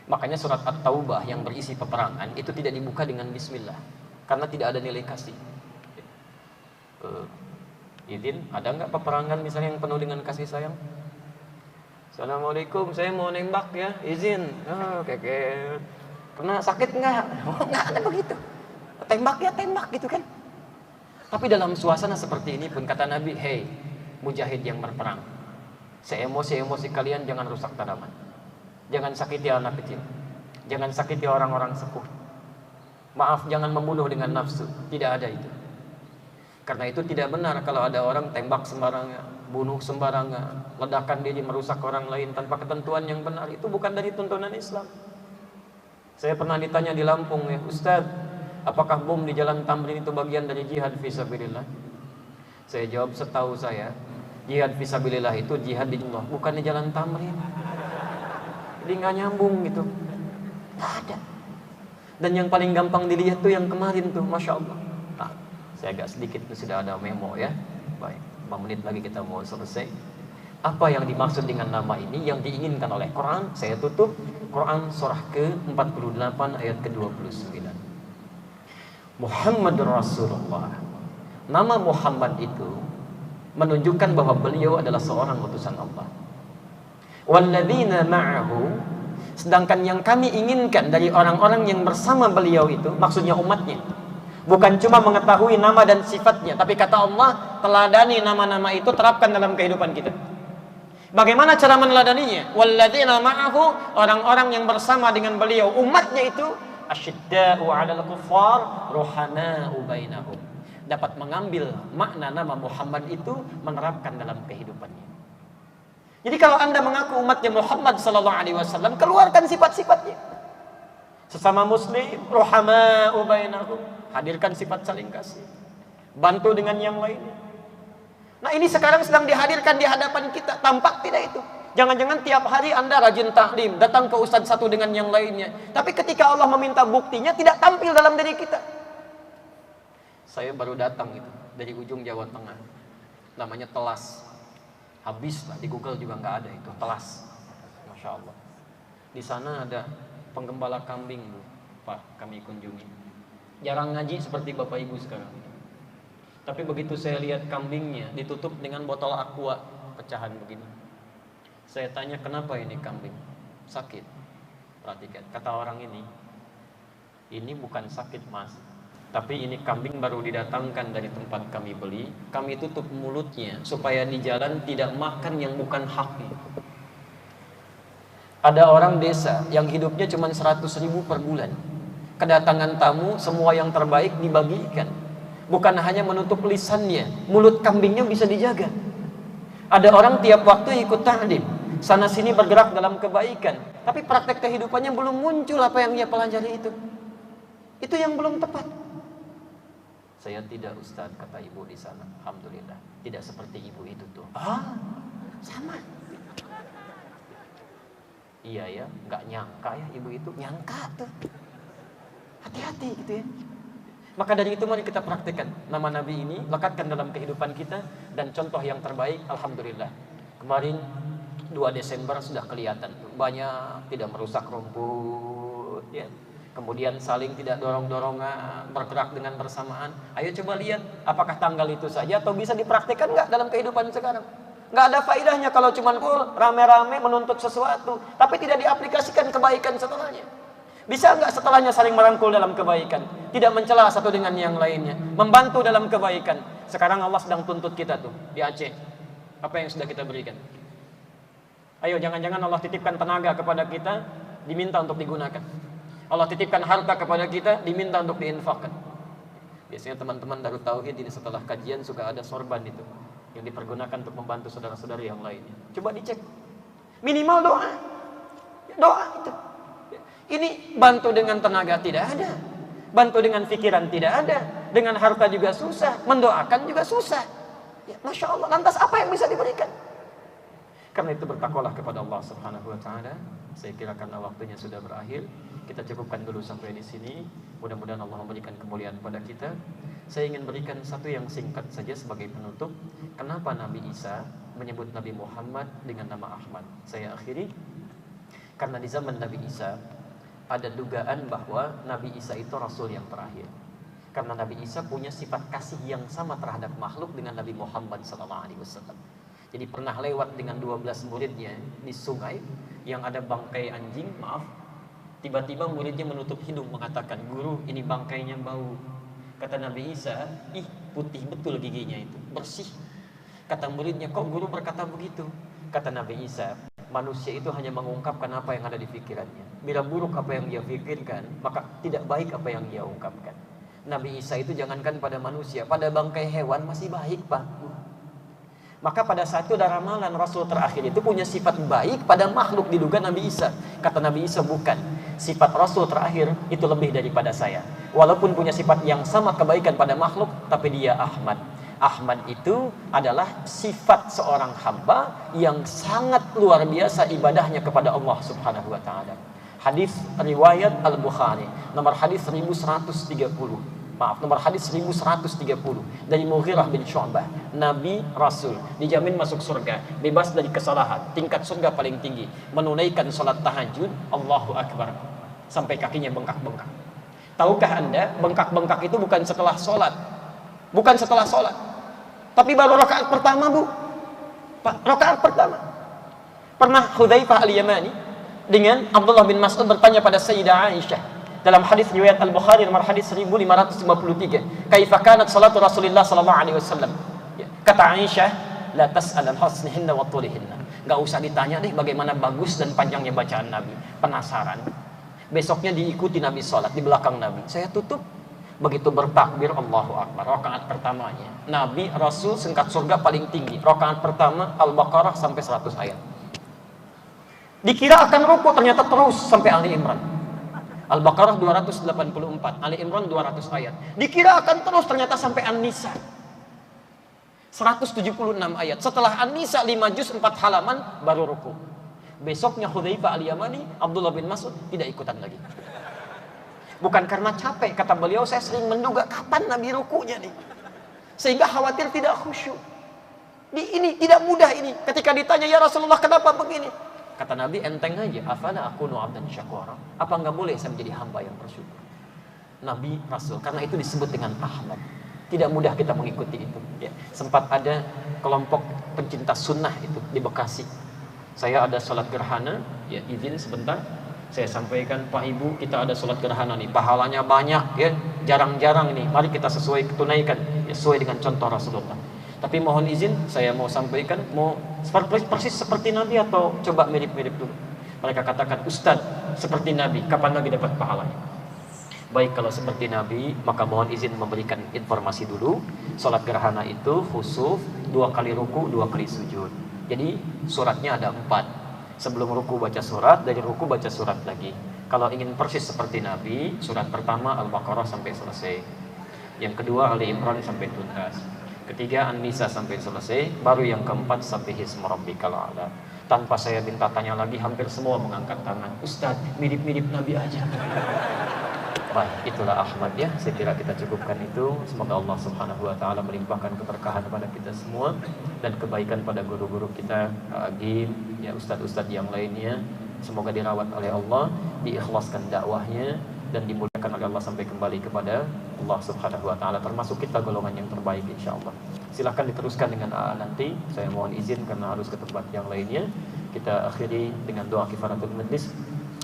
S1: Makanya surat At-Taubah yang berisi peperangan itu tidak dibuka dengan bismillah, karena tidak ada nilai kasih. Izin, ada nggak peperangan misalnya yang penuh dengan kasih sayang? Assalamualaikum, saya mau nembak ya, izin. Keke, pernah sakit nggak? Nggak ada begitu. Tembak ya tembak gitu kan. Tapi dalam suasana seperti ini pun kata Nabi, hei mujahid yang berperang, seemosi kalian jangan rusak tanaman, jangan sakiti anak kecil, jangan sakiti orang-orang sepuh. Maaf, jangan membunuh dengan nafsu, tidak ada itu. Karena itu tidak benar kalau ada orang tembak sembarangan, bunuh sembarangan, ledakan diri, merusak orang lain tanpa ketentuan yang benar. Itu bukan dari tuntunan Islam. Saya pernah ditanya di Lampung, ya Ustaz, apakah bom di Jalan Tamrin itu bagian dari jihad fisabilillah? Saya jawab, setahu saya jihad fisabilillah itu jihad di Allah, bukan di Jalan Tamrin. Jadi nggak nyambung gitu, nggak ada. Dan yang paling gampang dilihat tuh yang kemarin tuh, Masya Allah. Nah, saya agak sedikit sudah ada memo ya. Baik, 5 menit lagi kita mau selesai. Apa yang dimaksud dengan nama ini yang diinginkan oleh Quran? Saya tutup Quran surah ke-48 ayat ke-29. Muhammad Rasulullah. Nama Muhammad itu menunjukkan bahwa beliau adalah seorang utusan Allah. Walladzina ma'ahu, sedangkan yang kami inginkan dari orang-orang yang bersama beliau itu, maksudnya umatnya, Bukan cuma mengetahui nama dan sifatnya, tapi kata Allah, teladani nama-nama itu, terapkan dalam kehidupan kita. Bagaimana cara meneladaninya? Walladzina ma'ahu, orang-orang yang bersama dengan beliau, umatnya itu, asyidda'u 'alal kuffar, ruhama'u bainahum. Dapat mengambil makna nama Muhammad itu, menerapkan dalam kehidupannya. Jadi kalau Anda mengaku umatnya Muhammad sallallahu alaihi wasallam, keluarkan sifat-sifatnya. Sesama muslim, ruhama'u bainahum, hadirkan sifat saling kasih. Bantu dengan yang lainnya. Nah ini sekarang sedang dihadirkan di hadapan kita. Tampak tidak itu? Jangan-jangan tiap hari Anda rajin taklim, datang ke ustadz satu dengan yang lainnya. Tapi ketika Allah meminta buktinya, tidak tampil dalam diri kita. Saya baru datang itu dari ujung Jawa Tengah. Namanya Telas. Habis lah, di Google juga nggak ada itu, Telas. Masya Allah. Di sana ada penggembala kambing, Pak, kami kunjungi. Jarang ngaji seperti Bapak Ibu sekarang. Tapi begitu saya lihat kambingnya ditutup dengan botol aqua pecahan begini, saya tanya, kenapa ini kambing? Sakit. Perhatikan, kata orang ini bukan sakit mas, tapi ini kambing baru didatangkan dari tempat kami beli, kami tutup mulutnya supaya di jalan tidak makan yang bukan haknya. Ada orang desa yang hidupnya cuma 100.000 per bulan, kedatangan tamu, semua yang terbaik dibagikan. Bukan hanya menutup lisannya, mulut kambingnya bisa dijaga. Ada orang tiap waktu ikut ta'lim, sana sini bergerak dalam kebaikan, tapi praktek kehidupannya belum muncul apa yang dia pelajari itu. Itu yang belum tepat. Saya tidak Ustaz, kata ibu di sana. Alhamdulillah, tidak seperti ibu itu tuh. Ah, sama. Iya ya, nggak nyangka ya ibu itu, nyangka tuh. Hati-hati gitu ya. Maka dari itu mari kita praktikkan nama Nabi ini, lekatkan dalam kehidupan kita, dan contoh yang terbaik, alhamdulillah. Kemarin 2 Desember sudah kelihatan banyak tidak merusak rumput, ya. Kemudian saling tidak dorong-dorongan, bergerak dengan bersamaan. Ayo coba lihat, apakah tanggal itu saja atau bisa dipraktikkan nggak dalam kehidupan sekarang? Nggak ada faedahnya kalau cuma rame-rame menuntut sesuatu, tapi tidak diaplikasikan kebaikan setelahnya. Bisa nggak setelahnya saling merangkul dalam kebaikan, tidak mencela satu dengan yang lainnya, membantu dalam kebaikan. Sekarang Allah sedang tuntut kita tuh di Aceh. Apa yang sudah kita berikan? Ayo, jangan-jangan Allah titipkan tenaga kepada kita, diminta untuk digunakan. Allah titipkan harta kepada kita, diminta untuk diinfakkan. Biasanya teman-teman Darut Tauhid ini setelah kajian suka ada sorban itu yang dipergunakan untuk membantu saudara-saudari yang lainnya. Coba dicek. Minimal doa. Doa itu. Ini bantu dengan tenaga tidak ada, bantu dengan pikiran tidak ada, dengan harta juga susah, mendoakan juga susah. Ya, Masya Allah, lantas apa yang bisa diberikan? Karena itu bertakwalah kepada Allah Subhanahu Wa Taala. Saya kira karena waktunya sudah berakhir, kita cukupkan dulu sampai di sini. Mudah-mudahan Allah memberikan kemuliaan pada kita. Saya ingin berikan satu yang singkat saja sebagai penutup. Kenapa Nabi Isa menyebut Nabi Muhammad dengan nama Ahmad? Saya akhiri. Karena di zaman Nabi Isa ada dugaan bahwa Nabi Isa itu Rasul yang terakhir. Karena Nabi Isa punya sifat kasih yang sama terhadap makhluk dengan Nabi Muhammad SAW. Jadi pernah lewat dengan 12 muridnya di sungai yang ada bangkai anjing, tiba-tiba muridnya menutup hidung mengatakan, "Guru, ini bangkainya bau." Kata Nabi Isa, "Ih, putih betul giginya itu, bersih." Kata muridnya, "Kok guru berkata begitu?" Kata Nabi Isa, manusia itu hanya mengungkapkan apa yang ada di pikirannya. Bila buruk apa yang dia pikirkan, maka tidak baik apa yang dia ungkapkan. Nabi Isa itu jangankan pada manusia, pada bangkai hewan masih baik, Pak. Maka pada saat itu ada ramalan Rasul terakhir itu punya sifat baik pada makhluk, diduga Nabi Isa. Kata Nabi Isa, bukan. Sifat Rasul terakhir itu lebih daripada saya. Walaupun punya sifat yang sama kebaikan pada makhluk, tapi dia Ahmad. Ahmad itu adalah sifat seorang hamba yang sangat luar biasa ibadahnya kepada Allah Subhanahu Wa Taala. Hadis riwayat Al-Bukhari, nomor hadis 1130. Nomor hadis 1130 dari Mughirah bin Syu'bah. Nabi Rasul dijamin masuk surga, bebas dari kesalahan, tingkat surga paling tinggi, menunaikan salat tahajud, Allahu Akbar, sampai kakinya bengkak-bengkak. Tahukah Anda, bengkak-bengkak itu bukan setelah salat. Bukan setelah salat. Tapi baru rakaat pertama, Bu. Rakaat pertama. Pernah Hudzaifah al-Yamani dengan Abdullah bin Mas'ud bertanya pada Sayyidah Aisyah, Dalam hadis riwayat Al-Bukhari nomor hadis 1553, kaifa kanat salatu Rasulillah sallallahu alaihi wasallam. Kata Aisyah, la tas'alan husnihinna wa tulihinna. Enggak usah ditanya deh bagaimana bagus dan panjangnya bacaan Nabi. Penasaran. Besoknya diikuti Nabi salat di belakang Nabi. Saya tutup, begitu bertakbir Allahu Akbar, rakaat pertamanya Nabi Rasul singkat surga paling tinggi, rakaat pertama Al-Baqarah sampai 100 ayat. Dikira akan ruku, ternyata terus sampai Ali Imran. Al-Baqarah 284, Ali Imran 200 ayat. Dikira akan terus, ternyata sampai An-Nisa 176 ayat. Setelah An-Nisa 5 juz 4 halaman baru ruku. Besoknya Hudzaifah Al-Yamani, Abdullah bin Mas'ud tidak ikutan lagi. Bukan karena capek, kata beliau, saya sering menduga kapan Nabi rukunya nih, sehingga khawatir tidak khusyuk. Ini tidak mudah ini. Ketika ditanya, ya Rasulullah kenapa begini? Kata Nabi, enteng aja. Afala akunu abdan syakura. Apa enggak boleh saya menjadi hamba yang bersyukur? Nabi Rasul, karena itu disebut dengan Ahmad. Tidak mudah kita mengikuti itu. Ya. Sempat ada kelompok pencinta sunnah itu di Bekasi. Saya ada sholat gerhana, ya izin sebentar. Saya sampaikan, Pak Ibu, kita ada sholat gerhana nih, pahalanya banyak, ya, jarang-jarang ini. Mari kita tunaikan, ya, sesuai dengan contoh Rasulullah. Tapi mohon izin, saya mau sampaikan, mau persis seperti Nabi atau coba mirip-mirip dulu. Mereka katakan, Ustadz, seperti Nabi, kapan Nabi dapat pahalanya? Baik, kalau seperti Nabi, maka mohon izin memberikan informasi dulu. Sholat gerhana itu khusuf, 2 kali ruku, 2 kali sujud. Jadi suratnya ada 4. Sebelum ruku baca surat, dari ruku baca surat lagi. Kalau ingin persis seperti Nabi, surat pertama Al-Baqarah sampai selesai. Yang kedua Ali Imran sampai tuntas. Ketiga An-Nisa sampai selesai. Baru yang keempat sampai Hisma Rabbikal A'la. Tanpa saya minta tanya lagi, hampir semua mengangkat tangan. Ustaz, mirip-mirip Nabi aja. Baik, itulah Ahmad ya. Saya kira kita cukupkan itu. Semoga Allah Subhanahu wa taala melimpahkan keberkahan pada kita semua dan kebaikan pada guru-guru kita, Agim, ya ustadz-ustadz yang lainnya. Semoga dirawat oleh Allah, diikhlaskan dakwahnya dan dimuliakan oleh Allah sampai kembali kepada Allah Subhanahu wa taala, termasuk kita golongan yang terbaik insyaallah. Silahkan diteruskan dengan nanti. Saya mohon izin karena harus ke tempat yang lainnya. Kita akhiri dengan doa kifaratul majlis.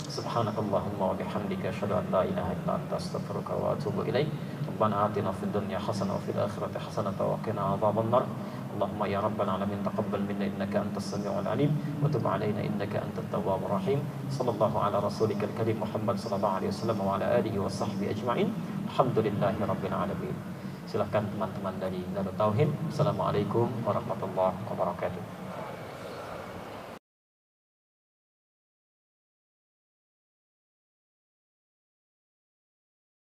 S1: Subhanakallahumma wa bihamdika asyhadu an la ilaha illa anta astaghfiruka wa atubu ilaik. Rabbana atina fid dunya hasanah wa fil akhirati hasanah wa qina adzabannar. Allahumma ya rabbal alamin taqabbal minna innaka antas samiul alim wa tub alaina innaka antat tawwabur rahim. Sallallahu ala rasulikal karim Muhammad sallallahu alaihi wasallam wa ala alihi wa sahbihi ajma'in. Alhamdulillahi rabbil alamin. Silakan teman-teman dari Darut Tauhid. Assalamualaikum warahmatullahi wabarakatuh.